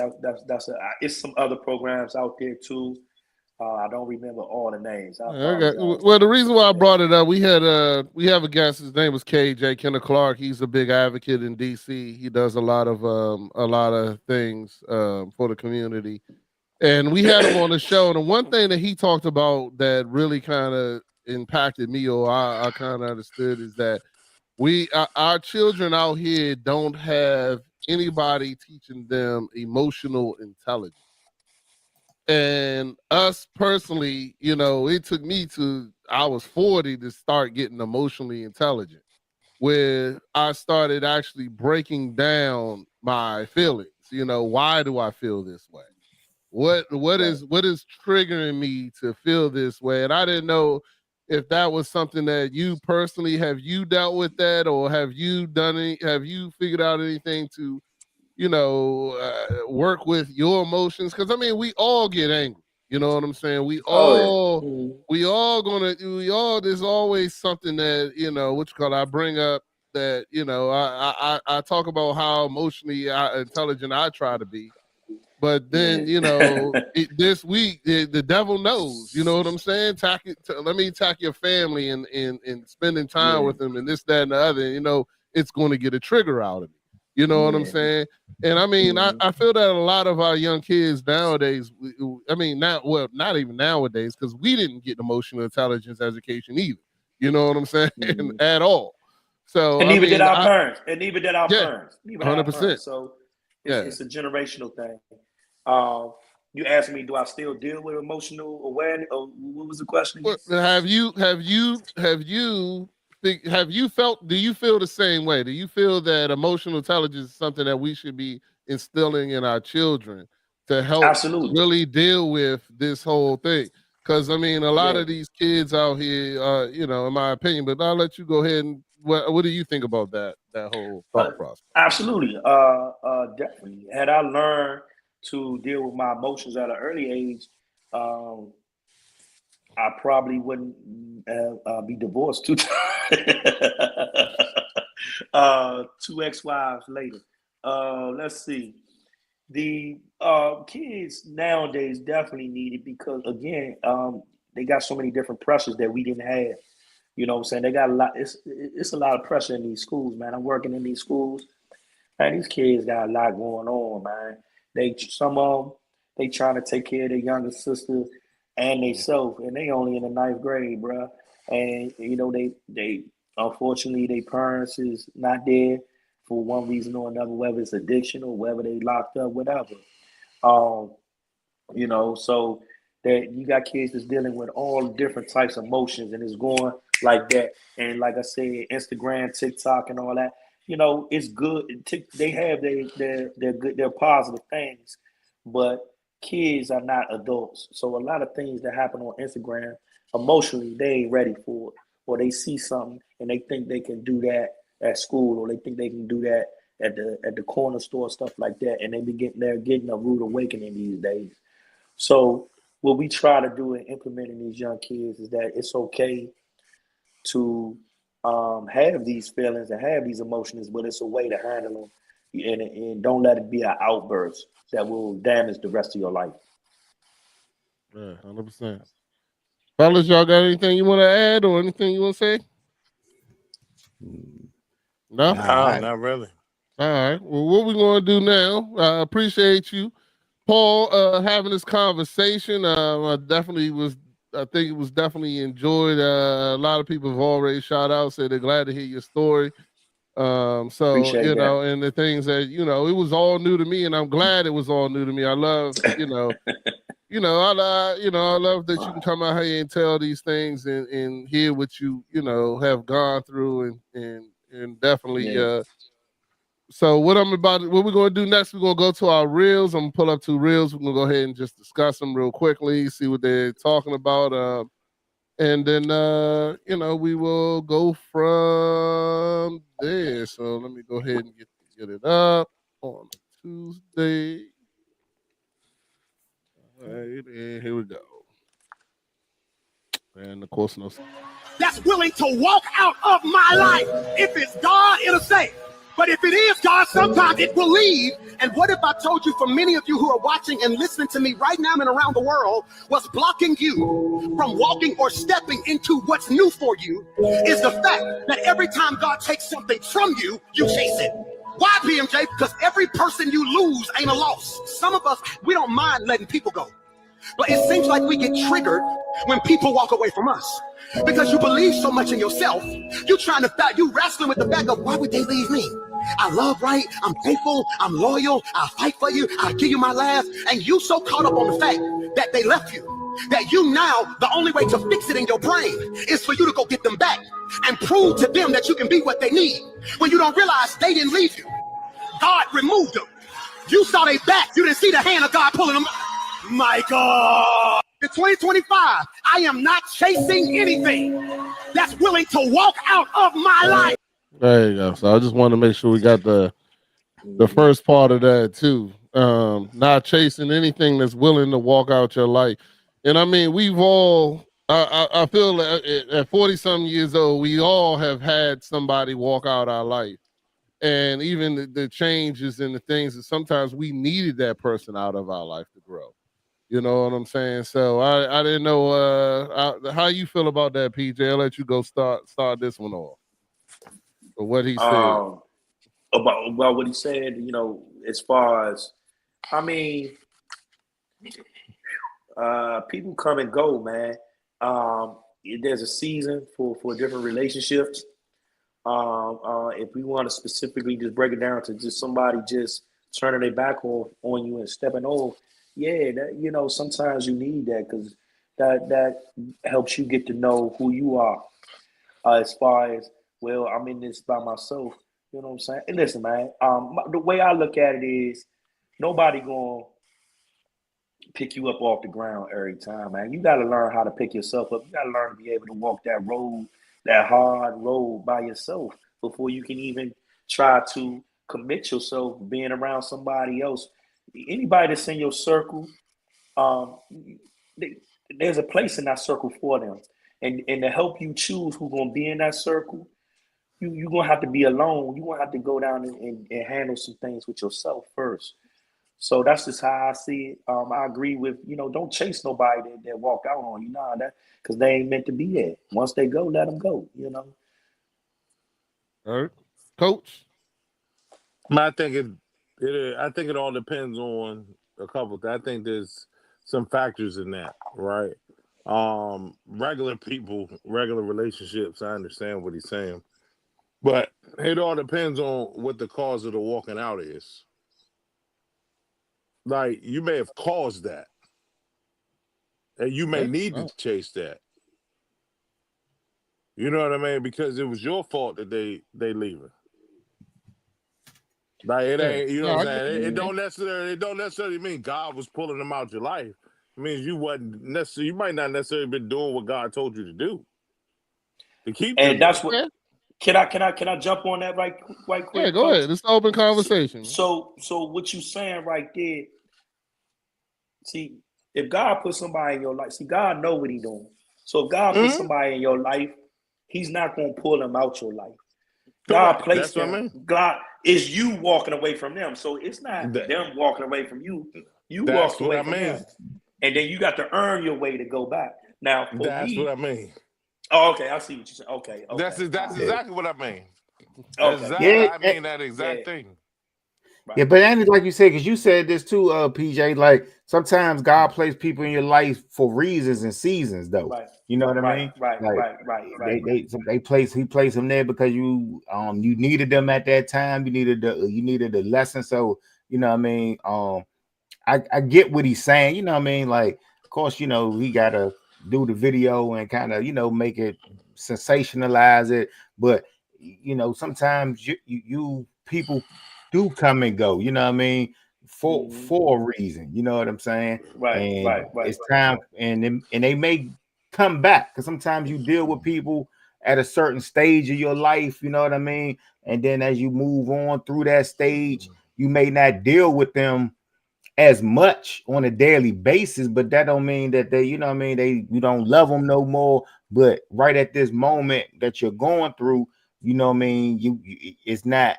it's some other programs out there too. I don't remember all the names. I Yeah, I got, apologize. well, the reason why I Yeah. brought it up, we have a guest. His name was KJ Kenneth Clark. He's a big advocate in DC. He does a lot of things for the community. And we had him on the show. And the one thing that he talked about that really kind of impacted me, or I kind of understood, is that our children out here don't have anybody teaching them emotional intelligence. And us personally, you know, it took me to I was 40 to start getting emotionally intelligent, where I started actually breaking down my feelings. You know, why do I feel this way? Right. What is triggering me to feel this way? And I didn't know if that was something that you personally have you dealt with that, or have you figured out anything to work with your emotions? Because I mean, we all get angry. You know what I'm saying? Oh yeah. Mhm. We all. There's always something that what you call it, I bring up that I talk about how emotionally intelligent I try to be, but then Yeah. this week the devil knows. You know what I'm saying? Let me attack your family and spending time Yeah. with them and this, that, and the other. It's going to get a trigger out of me. You know what I'm Yeah. saying? And I mean, Mhm. I feel that a lot of our young kids nowadays. I mean, not even nowadays, because we didn't get emotional intelligence education either. You know what I'm saying? Mhm. At all. So And I neither did mean, our parents. And neither did our yeah, parents. Neither did our 100%. parents. So Yeah. it's a generational thing. Um, you asked me, do I still deal with emotional awareness? Or what was the question again? What have you felt? Do you feel the same way? Do you feel that emotional intelligence is something that we should be instilling in our children to help Absolutely. really deal with this whole thing? Because I mean, a lot Yeah. of these kids out here, in my opinion. But I'll let you go ahead and what do you think about that whole Uh, thought process? absolutely. Definitely. Had I learned to deal with my emotions at an early age, um, I probably wouldn't be divorced two times. Two ex-wives later. Let's see. The kids nowadays definitely need it because again, they got so many different pressures that we didn't have. You know what I'm saying? They got a lot. It's a lot of pressure in these schools, man. I'm working in these schools. Man, these kids got a lot going on, man. Some of them they trying to take care of their younger sister and they self, and they only in the ninth grade, bro. And you know they unfortunately their parents is not there for one reason or another, whether it's addiction or whether they locked up, whatever. Um, you know, so that you got kids that's dealing with all different types of emotions and it's going like that. And like I said, Instagram, TikTok, and all that, you know, it's good. They have their good, their positive things, but kids are not adults. So a lot of things that happen on Instagram emotionally, they ain't ready for it, or they see something and they think they can do that at school, or they think they can do that at the corner store, stuff like that, and they're getting a rude awakening these days. So what we try to do in implementing these young kids is that it's okay to have these feelings and have these emotions, but it's a way to handle them, and don't let it be an outburst that will damage the rest of your life. Yeah, 100%. Fellas, y'all got anything you want to add or anything you want to say? No? No, not really. All right. Well, what we going to do now, I appreciate you, Paul, having this conversation. I think it was definitely enjoyed. A lot of people have already shout out, said they're glad to hear your story. So, Appreciate you that. know, and the things that, you know, it was all new to me and I'm glad it was all new to me. I love, I love that you can come out here and tell these things and hear what you know, have gone through and definitely, Yeah. so what we're going to do next, we're going to go to our reels. I'm going to pull up 2 reels. We're going to go ahead and just discuss them real quickly, see what they're talking about. And then, we will go from there. So let me go ahead and get it up on Tuesday. All right, and here we go. And of course, no. That's willing to walk out of my life. If it's God, it'll say. But if it is God, sometimes it will leave. And what if I told you, for many of you who are watching and listening to me right now and around the world, what's blocking you from walking or stepping into what's new for you is the fact that every time God takes something from you, you chase it. Why, BMJ? Because every person you lose ain't a loss. Some of us, we don't mind letting people go. But it seems like we get triggered when people walk away from us because you believe so much in yourself. You wrestling with the fact of, why would they leave me? I love right, I'm faithful, I'm loyal, I'll fight for you, I'll give you my last. And you so caught up on the fact that they left you, that you now, the only way to fix it in your brain is for you to go get them back and prove to them that you can be what they need. When you don't realize they didn't leave you. God removed them. You saw their back, you didn't see the hand of God pulling them up. My God. In 2025, I am not chasing anything that's willing to walk out of my life. There you go. So I just want to make sure we got the first part of that too. Not chasing anything that's willing to walk out your life. And I mean, we've all. I feel like at 40 some years old, we all have had somebody walk out our life, and even the changes and the things that sometimes we needed that person out of our life to grow. You know what I'm saying? So I didn't know how you feel about that, PJ. I'll let you go start this one off. Or what he said. About what he said, you know, as far as, I mean, people come and go, man. There's a season for different relationships. If we want to specifically just break it down to just somebody just turning their back on you and stepping off, yeah, that, you know, sometimes you need that because that helps you get to know who you are. As far as, well, I'm in this by myself. You know what I'm saying? And listen, man, the way I look at it is nobody gonna pick you up off the ground every time, man. You got to learn how to pick yourself up. You got to learn to be able to walk that road, that hard road by yourself before you can even try to commit yourself being around somebody else. Anybody that's in your circle, um, they, there's a place in that circle for them. And to help you choose who's going to be in that circle, you're going to have to be alone. You're going to have to go down and handle some things with yourself first. So that's just how I see it. I agree with, you know, don't chase nobody that walk out on you. Nah, that because they ain't meant to be there. Once they go, let them go, you know. All right. Coach. I think I think it all depends on a couple things. I think there's some factors in that, right? Regular people, regular relationships. I understand what he's saying, but it all depends on what the cause of the walking out is. Like you may have caused that, and you may Yeah. need to chase that. You know what I mean? Because it was your fault that they leaving. Like it Yeah. ain't, you know No, what I I'm get saying? what you mean. It don't necessarily mean God was pulling them out your life. It means you wasn't necessarily, you might not necessarily been doing what God told you to do to keep them And there. that's what. Yeah. Can I jump on that right Yeah, quick, go coach? ahead. It's an open conversation. So what you saying right there? See, if God put somebody in your life, see, God know what He doing. So if God put Mhm. somebody in your life, He's not gonna pull them out your life. God Correct. placed That's what I them. mean. God is you walking away from them. So it's not That, them walking away from you. You that's walked what away I from them, mean. and then you got to earn your way to go back. Now, for That's what me, I mean. oh, okay, I see what you're saying. Okay, That's okay, all that's right, Yeah, exactly what I mean. okay, all Exactly. yeah, right, I mean that yeah, exact thing. yeah. right, But ain't like you said, because you said this too, PJ. Like sometimes God places people in your life for reasons and seasons, though. right, You know what I right, mean? right, Like right, right, right. he placed them there because you needed them at that time. You needed the lesson. So you know what I mean. I get what he's saying. You know what I mean? Like, of course, he gotta do the video and kind of make it sensationalize it, but sometimes you people do come and go. You know what I mean? For Mm-hmm. for a reason. You know what I'm saying? Right, And right, right. it's time, and they may come back because sometimes you deal with people at a certain stage of your life. You know what I mean? And then as you move on through that stage, you may not deal with them as much on a daily basis, but that don't mean that they, you know what I mean, you don't love them no more. But right at this moment that you're going through, you know what I mean, it's not,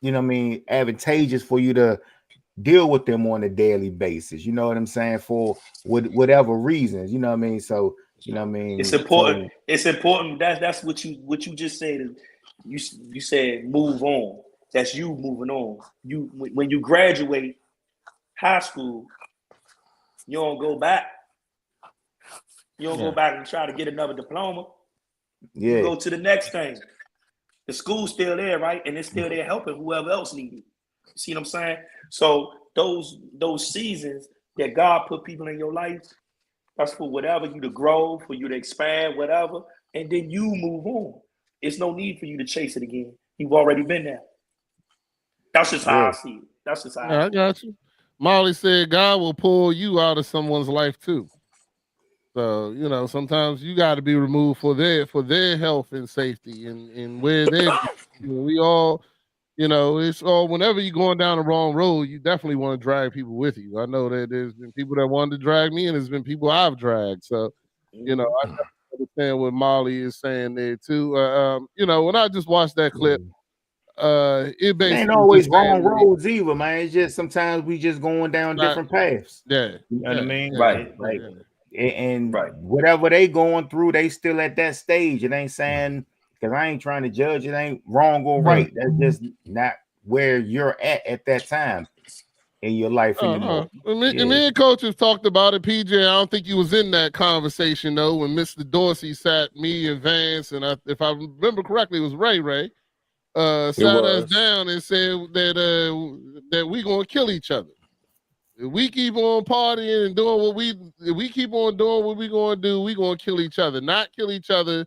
advantageous for you to deal with them on a daily basis. You know what I'm saying? For whatever reasons, you know what I mean? So, you know what I It's mean? important. So It's important. That's what you just said. You said move on. That's you moving on. When you graduate high school, you don't go back. You don't go Yeah. back and try to get another diploma. You yeah, go to the next thing. The school's still there, right? And it's still there helping whoever else needs it. You see what I'm saying? So those seasons that God put people in your life, that's for whatever you to grow, for you to expand, whatever, and then you move on. It's no need for you to chase it again. You've already been there. That's just how yeah, I see it. That's just how I Yeah, I see it. got you. Molly said God will pull you out of someone's life too. So, sometimes you got to be removed for their health and safety and where they're going. We all, it's all whenever you're going down the wrong road, you definitely want to drag people with you. I know that there's been people that wanted to drag me, and there's been people I've dragged. So, Mm-hmm. I definitely understand what Molly is saying there too. When I just watched that clip, yeah. it It ain't basically was always just saying wrong that roads either, man. It's just sometimes we just going down not, different paths. yeah, You know what I yeah, mean? yeah, Right, Like, yeah, and right. whatever they going through, they still at that stage. It ain't saying because I ain't trying to judge. It ain't wrong or right. That's just not where you're at that time in your life anymore. And Yeah, me and Coach have talked about it. PJ, I don't think you was in that conversation though when Mr. Dorsey sat me and Vance, and if I remember correctly, it was Ray Ray. It Sat us was. down and said that we gonna kill each other. If we keep on partying and doing if we keep on doing what we gonna do, we gonna kill each other. Not kill each other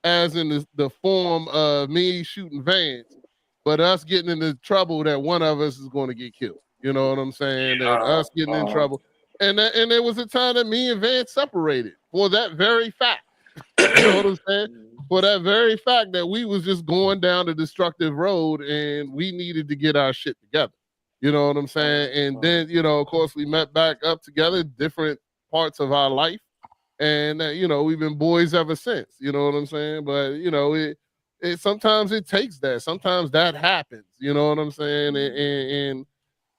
as in the form of me shooting Vance, but us getting into trouble that one of us is going to get killed. You know what I'm saying? That us getting in Uh-huh. trouble. And there was a time that me and Vance separated for that very fact. You know what I'm saying? For that very fact that we was just going down the destructive road and we needed to get our shit together. You know what I'm saying? And then, of course, we met back up together, different parts of our life. And, we've been boys ever since. You know what I'm saying? But, it sometimes it takes that. Sometimes that happens. You know what I'm saying? And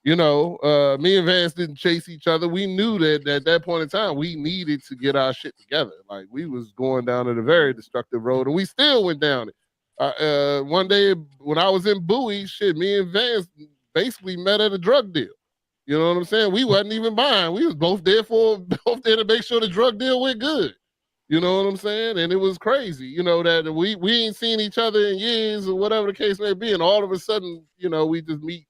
me and Vance didn't chase each other. We knew that at that point in time, we needed to get our shit together. Like we was going down a very destructive road, and we still went down it. One day when I was in Bowie, shit, me and Vance basically met at a drug deal. You know what I'm saying? We wasn't even buying. We was both there to make sure the drug deal went good. You know what I'm saying? And it was crazy, you know, that we ain't seen each other in years or whatever the case may be. And all of a sudden, you know, we just meet,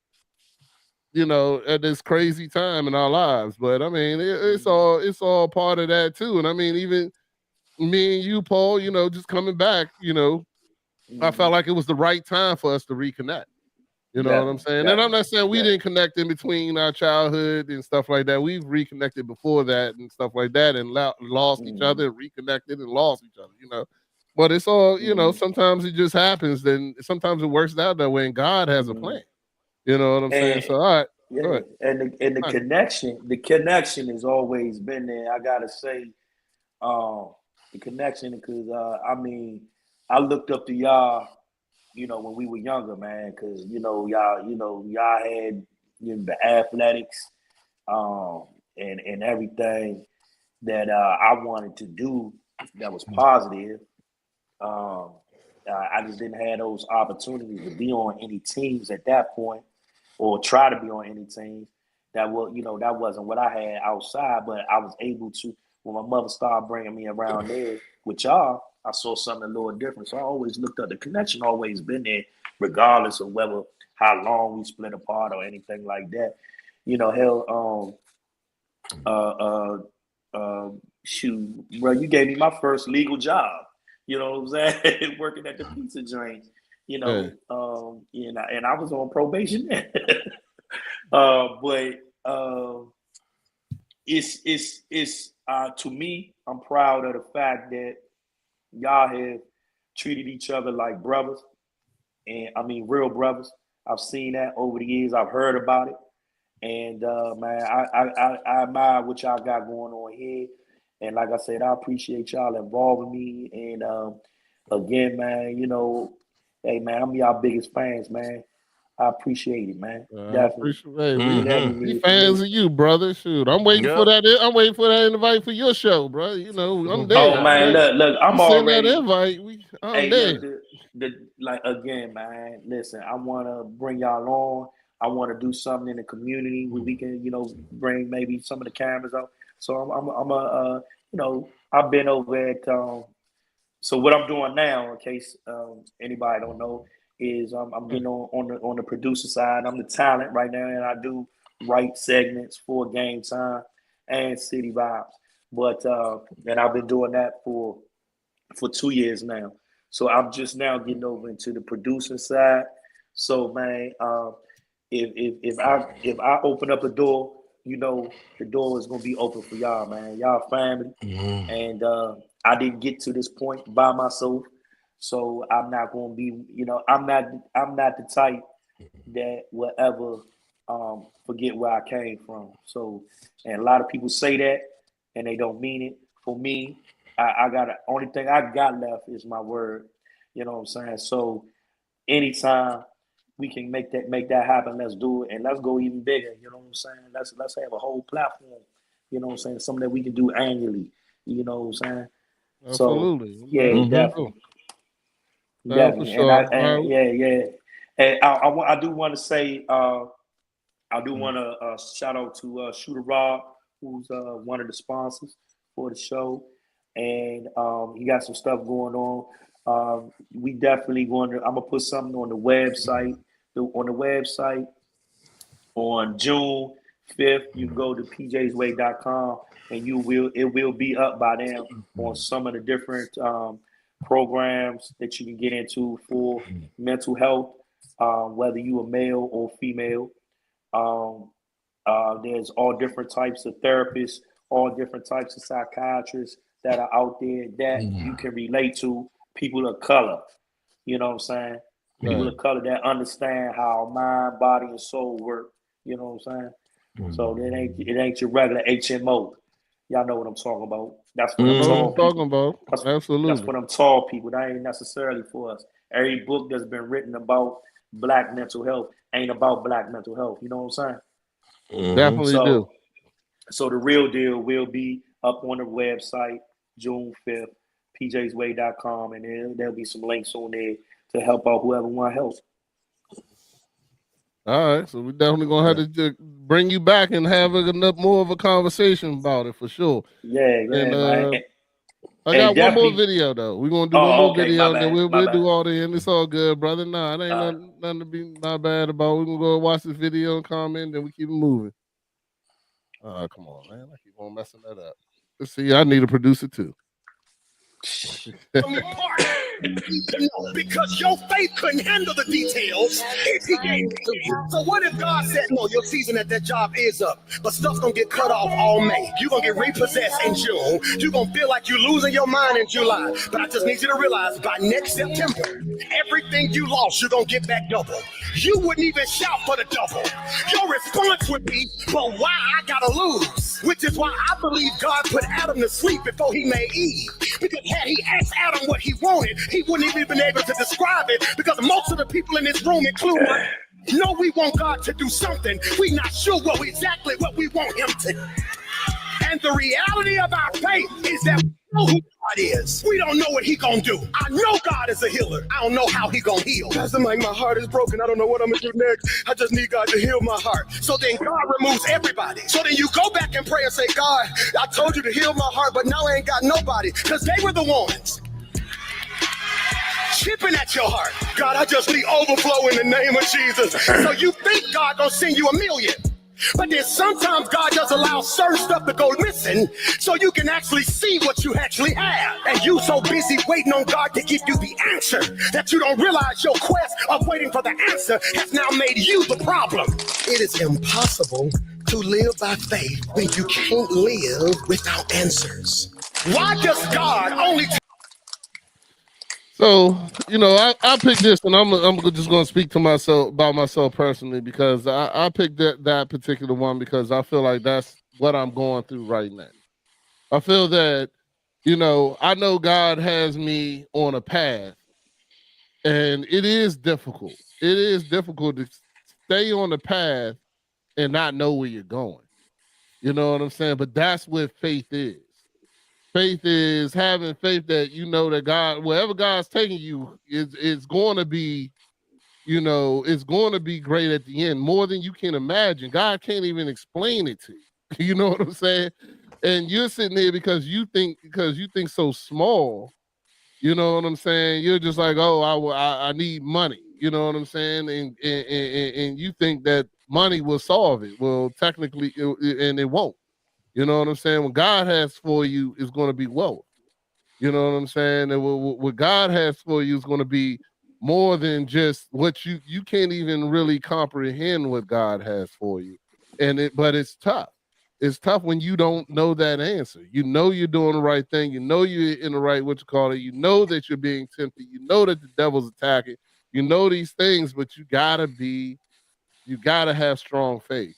you know, at this crazy time in our lives. But I mean, it's all part of that too. And I mean, even me and you, Paul, you know, just coming back, you know, I felt like it was the right time for us to reconnect. You know what I'm saying? And I'm not saying we didn't connect in between our childhood and stuff like that. We've reconnected before that and stuff like that, and lost each other, and reconnected and lost each other. You know, but it's all, you know. Sometimes it just happens. Then sometimes it works out that way, and God has a plan. You know what I'm saying? So all right, go ahead. And the connection has always been there. I gotta say, the connection, because I mean, I looked up to y'all, you know, when we were younger, man, because y'all had the athletics, and everything that I wanted to do that was positive. I just didn't have those opportunities to be on any teams at that point, or try to be on any teams. That wasn't what I had outside, but I was able to. When my mother started bringing me around there with y'all, I saw something a little different. So I always looked up. The connection always been there, regardless of how long we split apart or anything like that. You know, shoot, bro, you gave me my first legal job. You know what I'm saying? Working at the pizza joint. You know, and I was on probation then. But it's to me, I'm proud of the fact that y'all have treated each other like brothers, and I mean real brothers. I've seen that over the years. I've heard about it, and man, I admire what y'all got going on here. And like I said, I appreciate y'all involving me. And again, man, you know, hey man, I'm y'all biggest fans, man. I appreciate it, man. Definitely. We fans of you, brother. Shoot, I'm waiting for that. I'm waiting for that invite for your show, bro. You know, I'm there. Oh man, look, I'm already. That invite. I'm there. Look, like again, man. Listen, I want to bring y'all on. I want to do something in the community where we can, you know, bring maybe some of the cameras out. So I'm you know, I've been over at. So what I'm doing now, in case anybody don't know, is I'm getting on the producer side. I'm the talent right now, and I do write segments for Game Time and City Vibes. But and I've been doing that for 2 years now. So I'm just now getting over into the producing side. So man, if I open up a door, you know the door is gonna be open for y'all, man. Y'all family, and I didn't get to this point by myself. So I'm not gonna be, you know, I'm not the type that will ever forget where I came from. So, and a lot of people say that and they don't mean it. For me, I got only thing I got left is my word. You know what I'm saying? So anytime we can make that happen, let's do it, and let's go even bigger. You know what I'm saying? Let's have a whole platform. You know what I'm saying? Something that we can do annually. You know what I'm saying? Absolutely. So yeah, definitely. Definitely, sure. And I do want to say, I do want to shout out to Shooter Rob, who's one of the sponsors for the show, and he got some stuff going on. We definitely going to. I'm gonna put something on the website. On June 5th, you can go to pjsway.com, and it will be up by then on some of the different programs that you can get into for mental health, whether you are male or female. There's all different types of therapists, all different types of psychiatrists that are out there that you can relate to. People of color, you know what I'm saying? People of color that understand how mind, body, and soul work. You know what I'm saying? So it ain't your regular HMO. Y'all know what I'm talking about. That's what I'm talking about. Absolutely. That's what I'm tall people. That ain't necessarily for us. Every book that's been written about Black mental health ain't about Black mental health. You know what I'm saying? Definitely do. So the real deal will be up on the website June 5th, pjsway.com, and there'll be some links on there to help out whoever want help. All right, so we definitely gonna have to bring you back and have enough more of a conversation about it for sure. Yeah, And man. I And got one more definitely. video though. We're gonna do one Oh, more okay. My video and then bad. My we'll bad. do all the end. It's all good, brother. Nah, it ain't nothing to be not bad about. We're gonna go watch this video and comment, then we keep it moving. Come on, man. I keep on messing that up. Let's see, I need a producer too. Because your faith couldn't handle the details if he gave it to you. So what if God said, no, your season at that job is up, but stuff's gonna get cut off all May. You're gonna get repossessed in June. You're gonna feel like you're losing your mind in July. But I just need you to realize by next September, everything you lost, you're gonna get back double. You wouldn't even shout for the double. Your response would be, but why I gotta lose? Which is why I believe God put Adam to sleep before he made Eve. Because had he asked Adam what he wanted, he wouldn't even been able to describe it, because most of the people in this room, including know we want God to do something. We're not sure exactly what we want him to do. And the reality of our faith is that we know who God is. We don't know what he gonna do. I know God is a healer. I don't know how he gonna heal. Pastor Mike, my heart is broken. I don't know what I'm gonna do next. I just need God to heal my heart. So then God removes everybody. So then you go back and pray and say, God, I told you to heal my heart, but now I ain't got nobody, because they were the ones chipping at your heart. God, I just need overflow in the name of Jesus. So you think God gonna send you $1 million. But then sometimes God does allow certain stuff to go missing so you can actually see what you actually have. And you so busy waiting on God to give you the answer that you don't realize your quest of waiting for the answer has now made you the problem. It is impossible to live by faith when you can't live without answers. Why does God only... So, I picked this, and I'm just going to speak to myself about myself personally, because I picked that particular one because I feel like that's what I'm going through right now. I feel that, I know God has me on a path, and it is difficult. It is difficult to stay on the path and not know where you're going. You know what I'm saying? But that's what faith is. Faith is having faith that you know that God, wherever God's taking you, is going to be, it's going to be great at the end, more than you can imagine. God can't even explain it to you. You know what I'm saying? And you're sitting there because you think so small. You know what I'm saying? You're just like, oh, I need money. You know what I'm saying? And you think that money will solve it. Well, technically, and it won't. You know what I'm saying? What God has for you is going to be wealth. You know what I'm saying? And what God has for you is going to be more than just what you can't even really comprehend what God has for you. But it's tough. It's tough when you don't know that answer. You know you're doing the right thing. You know you're in the right, what you call it. You know that you're being tempted. You know that the devil's attacking. You know these things, but you gotta have strong faith.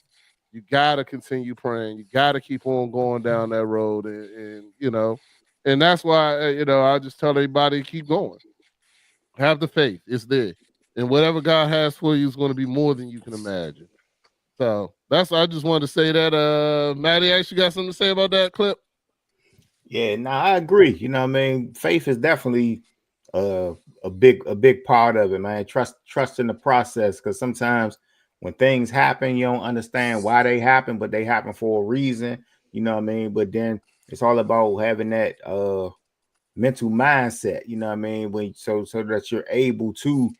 You gotta continue praying. You gotta keep on going down that road, and that's why I just tell everybody keep going. Have the faith. It's there, and whatever God has for you is going to be more than you can imagine. So I just wanted to say that. Maddie actually got something to say about that clip. Yeah, no, I agree. You know what I mean? Faith is definitely a big part of it, man. Trust in the process, because sometimes when things happen, you don't understand why they happen, but they happen for a reason. You know what I mean? But then it's all about having that mental mindset, you know what I mean? So that you're able to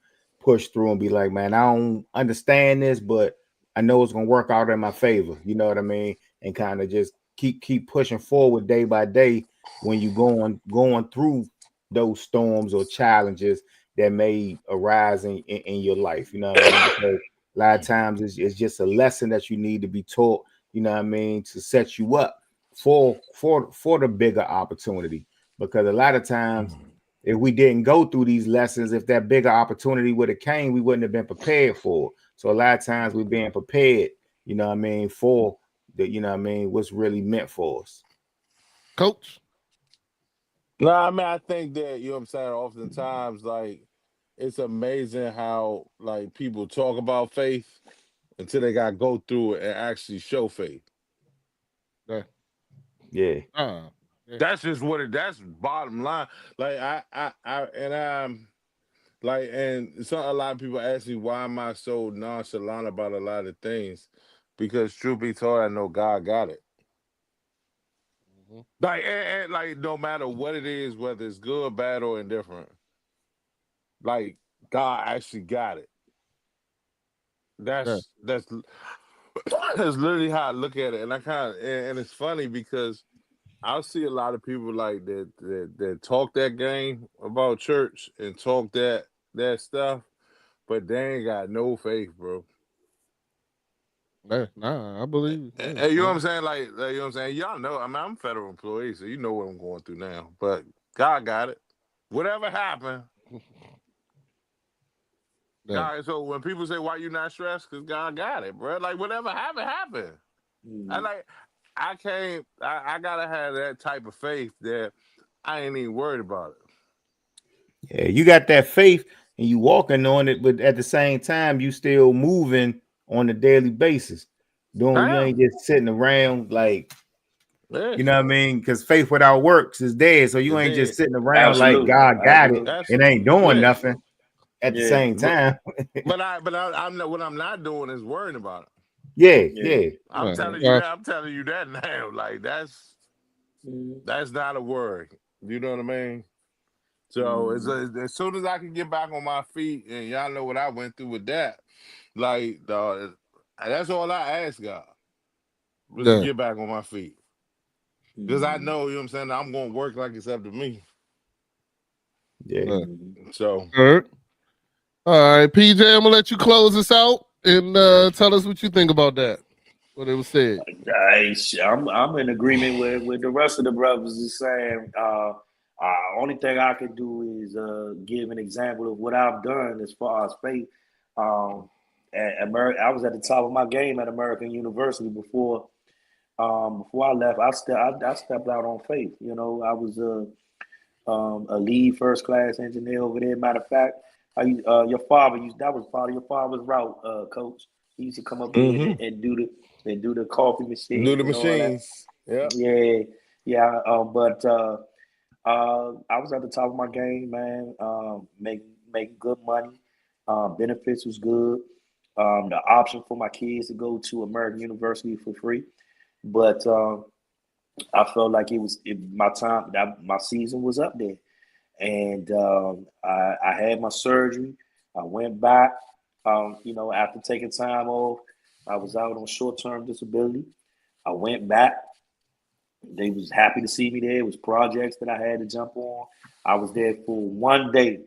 push through and be like, man, I don't understand this, but I know it's gonna work out in my favor, you know what I mean? And kind of just keep pushing forward day by day when you going through those storms or challenges that may arise in your life, you know what I mean? Because a lot of times it's just a lesson that you need to be taught, you know what I mean, to set you up for the bigger opportunity. Because a lot of times, if we didn't go through these lessons, if that bigger opportunity would have came, we wouldn't have been prepared for it. So a lot of times we're being prepared, you know what I mean, for the, you know what I mean, what's really meant for us. Coach? No, I mean, I think that, you know what I'm saying, oftentimes, like, it's amazing how, like, people talk about faith until they got to go through it and actually show faith. Yeah. Yeah. That's just that's bottom line. Like, Like, and so a lot of people ask me why am I so nonchalant about a lot of things? Because truth be told, I know God got it. Mhm. Like, and like, no matter what it is, whether it's good, bad, or indifferent, like God actually got it. Yeah. That's that's literally how I look at it, and I kind of and it's funny because I'll see a lot of people like that talk that game about church and talk that stuff, but they ain't got no faith, bro. Yeah, nah, I believe. Yeah, And you know what yeah. I'm saying? Like, you know what I'm saying? Y'all know. I mean, I'm a federal employee, so you know what I'm going through now. But God got it. Whatever happened, Yeah. God. So when people say why you not stressed, because God got it, bro. Like whatever happened, happened. I Mm, like. I can't. I gotta have that type of faith that I ain't even worried about Yeah, you got that faith and you walking on it, but at the same time, you still moving on a daily basis. it. Doing you I ain't am. just sitting around like Yeah. you know what I mean? Because faith without works is dead. So you It ain't just did. sitting around like absolutely, God got it. absolutely. That's It ain't doing yeah. nothing at the Yeah, same But time. I'm not. What I'm not doing is worrying about it. Yeah, yeah. yeah, I'm Yeah. telling you that. I'm telling you that now. Like Mm, that's not a worry. You know what I mean? So mm, as soon as I can get back on my feet, and y'all know what I went through with that, like that's all I ask God was to Yeah. get back on my feet. Because I mm, know, you know what I'm saying, I'm gonna work like it's up to me. yeah. Yeah. mm. So All right. All right, PJ, I'm gonna let you close us out and tell us what you think about that. What it was said. I'm in agreement with the rest of the brothers is saying. Only thing I can do is give an example of what I've done as far as faith. Um, I was at the top of my game at American University before I left. I stepped out on faith. You know, I was a lead first class engineer over there. Matter of fact, your father used that was part of your father's route, coach. He used to come up there hmm and do the coffee do machines the and all that. machines. Yeah. Yeah, yeah. But I was at the top of my game, man. Making good money. Benefits was good. The option for my kids to go to American University for free, but I felt like my time that my season was up there, and I had my surgery. I went back. After taking time off, I was out on short term disability. I went back. They was happy to see me there. It was projects that I had to jump on. I was there for one day,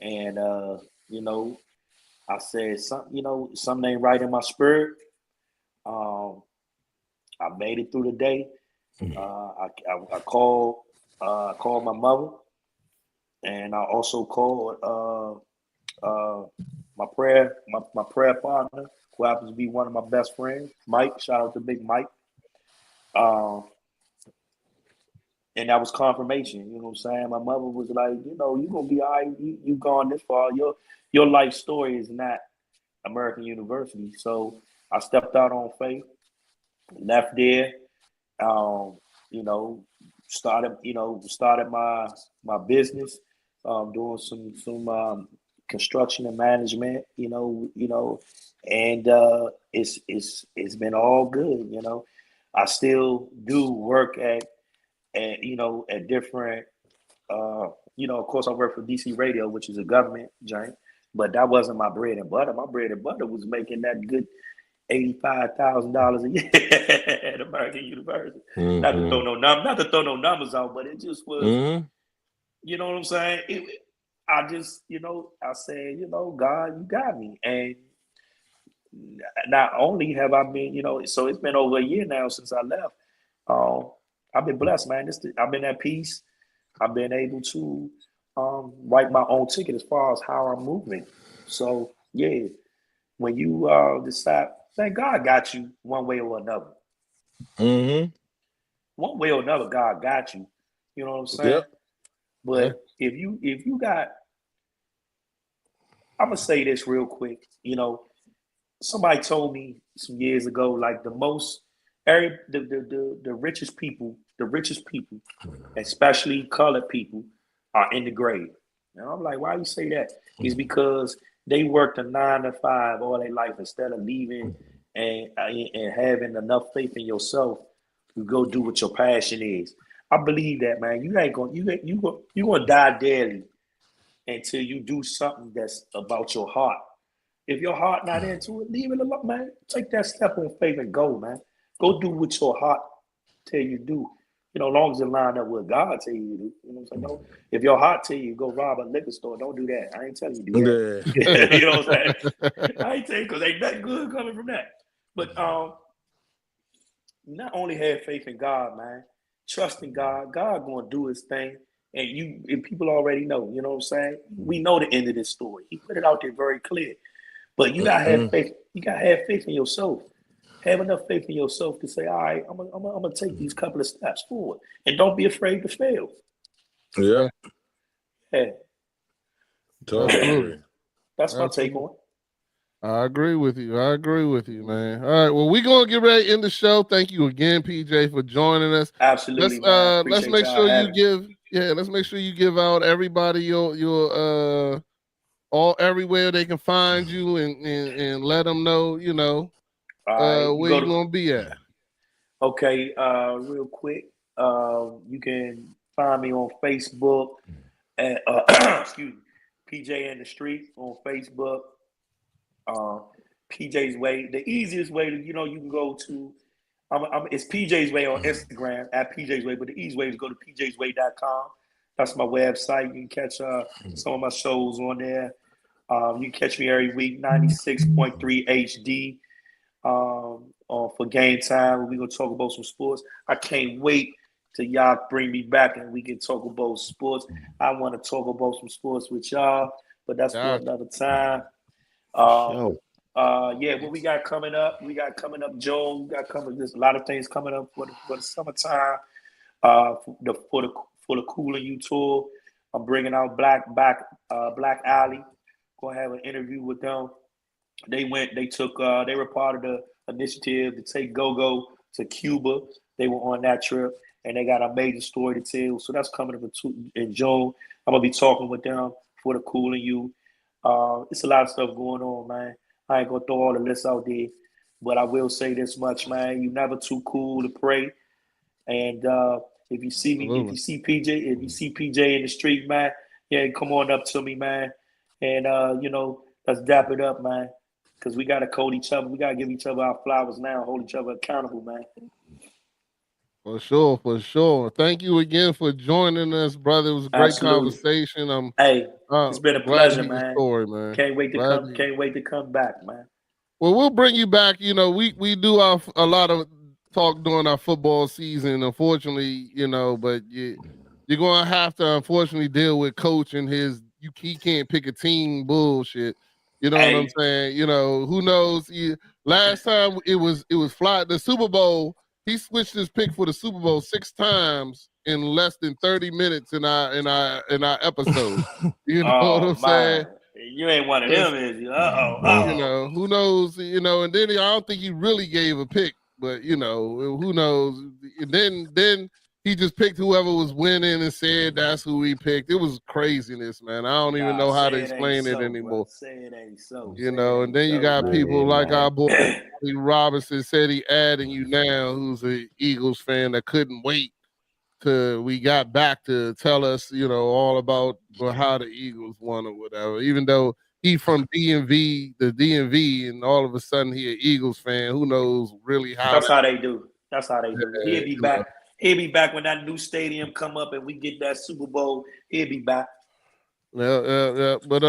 and you know, I said something. Something ain't right in my spirit. Um, I made it through the day. I called. I called my mother, and I also called my prayer partner, who happens to be one of my best friends, Mike. Shout out to Big Mike. Um, and that was confirmation. You know what I'm saying? My mother was like, you're gonna be all right. You gone this far. Your life story is not American University. So I stepped out on faith, left there. Um, you know, started my business, doing some construction and management. And it's been all good. I still do work at different. Of course, I work for DC Radio, which is a government giant, but that wasn't my bread and butter. My bread and butter was making that good $85,000 a year at American University. hmm Not to throw no numbers out, but it just was. hmm You know what I'm saying? I just, I said, God, you got me, and not only have I been, so it's been over a year now since I left. Um, I've been blessed, man. I've been at peace. I've been able to write my own ticket as far as how I'm moving. So yeah, when you decide, thank God got you one way or another. hmm One way or another, God got you. You know what I'm saying? Yep. Yeah. But if you got, I'm gonna say this real quick. Somebody told me some years ago, like the richest people, especially colored people, are in the grave. And I'm like, why you say that? It's because they worked a 9 to 5 all their life instead of leaving and having enough faith in yourself to go do what your passion is. I believe that, man. You gonna die daily until you do something that's about your heart. If your heart not into it, leave it alone, man. Take that step on faith and go, man. Go do what your heart tell you to do. As long as it line up with God tell you to do. You know what I'm saying? No, if your heart tell you go rob a liquor store, don't do that. I ain't telling you to do that. You know what I'm saying? I ain't telling you because ain't nothing good coming from that. But not only have faith in God, man, trust in God. God gonna do his thing. And people already know, you know what I'm saying? We know the end of this story. He put it out there very clear. But you gotta have faith. You gotta have faith in yourself. Have enough faith in yourself to say, all right, I'm gonna take these couple of steps forward. And don't be afraid to fail. Yeah. Yeah. Totally agree. That's my take on it. I agree with you. Man. All right. Well, we're gonna get ready to end the show. Thank you again, PJ, for joining us. Absolutely, man. Let's make sure you give out everybody your all everywhere they can find you and let them know, where you're gonna be at. Okay, real quick. You can find me on Facebook at excuse me, PJ in the Street on Facebook. PJ's Way. The easiest way to, you can go to it's PJ's Way on Instagram at PJ's Way, but the easiest way is go to pjsway.com. That's my website. You can catch some of my shows on there. You can catch me every week, 96.3 HD for Game Time. We're going to talk about some sports. I can't wait till y'all bring me back and we can talk about sports. I want to talk about some sports with y'all, but that's for another time. What we got coming up? We got coming up June. There's a lot of things coming up for the summertime. For the Cooling You tour, I'm bringing out Black Alley. Gonna have an interview with them. They were part of the initiative to take Go to Cuba. They were on that trip, and they got a major story to tell. So that's coming up in June. I'm gonna be talking with them for the Cooling You. It's a lot of stuff going on, man. I ain't gonna throw all the lists out there, but I will say this much, man. You're never too cool to pray. And if you see me, if you see PJ in the street, man, yeah, come on up to me, man. And let's dap it up, man. Because we gotta code each other. We gotta give each other our flowers now, hold each other accountable, man. For sure. Thank you again for joining us, brother. It was a great conversation. It's been a pleasure, man. Story, man. Can't wait to come back, man. Well, we'll bring you back. We do a lot of talk during our football season, unfortunately, but you're gonna have to unfortunately deal with coach and he can't pick a team bullshit. You know what I'm saying? Who knows? Last time it was fly the Super Bowl. He switched his pick for the Super Bowl 6 times in less than 30 minutes in our episode. You know what I'm saying? You ain't one of them, is you? Who knows? And then I don't think he really gave a pick, but who knows? And then he just picked whoever was winning and said that's who he picked. It was craziness, man. I don't even know how to explain it anymore. Say it ain't so. And then you got people like our boy Robinson said he adding you now, who's an Eagles fan that couldn't wait till we got back to tell us, all about how the Eagles won or whatever. Even though he from the DMV, and all of a sudden he an Eagles fan. Who knows really how? That's how they do. He'll be back. He'll be back when that new stadium come up and we get that Super Bowl. He'll be back. Yeah. But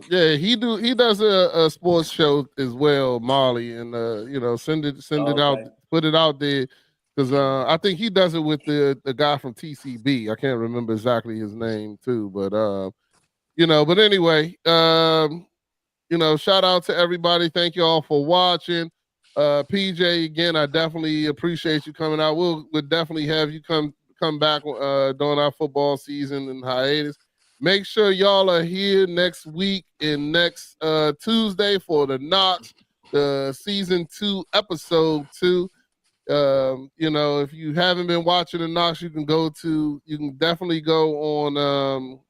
he does a sports show as well, Marley, and send it out, put it out there, because I think he does it with the guy from TCB. I can't remember exactly his name too, but But anyway, shout out to everybody. Thank you all for watching. PJ, again, I definitely appreciate you coming out. We'll definitely have you come back during our football season and hiatus. Make sure y'all are here next week and next Tuesday for the Knox, the season 2, episode 2. If you haven't been watching the Knox, you can definitely go on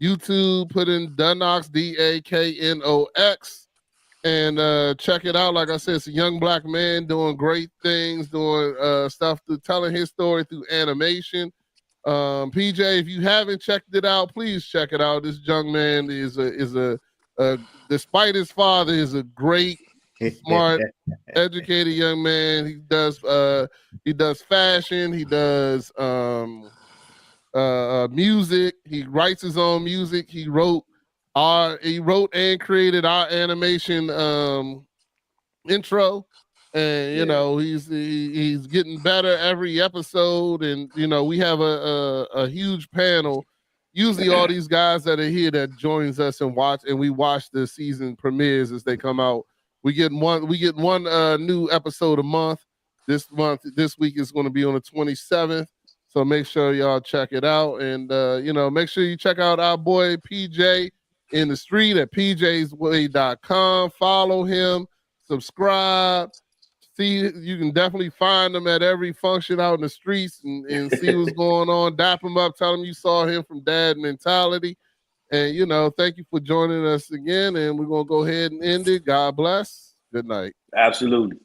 YouTube, put in Danox, Daknox, and check it out. Like I said, it's a young black man doing great things, doing stuff, telling his story through animation. PJ, if you haven't checked it out, please check it out. This young man is a despite his father, is a great, smart, educated young man. He does fashion. He does music. He writes his own music. He wrote and created our animation intro. And you know, he's getting better every episode. And you know, we have a huge panel. Usually all these guys that are here that joins us and we watch the season premieres as they come out. We get one new episode a month. This week is going to be on the 27th. So make sure y'all check it out. And you know, make sure you check out our boy PJ in the street at pjsway.com. Follow him, subscribe. See, you can definitely find him at every function out in the streets and see what's going on. Dap him up, tell him you saw him from Dad Mentality. And, you know, thank you for joining us again. And we're going to go ahead and end it. God bless. Good night. Absolutely.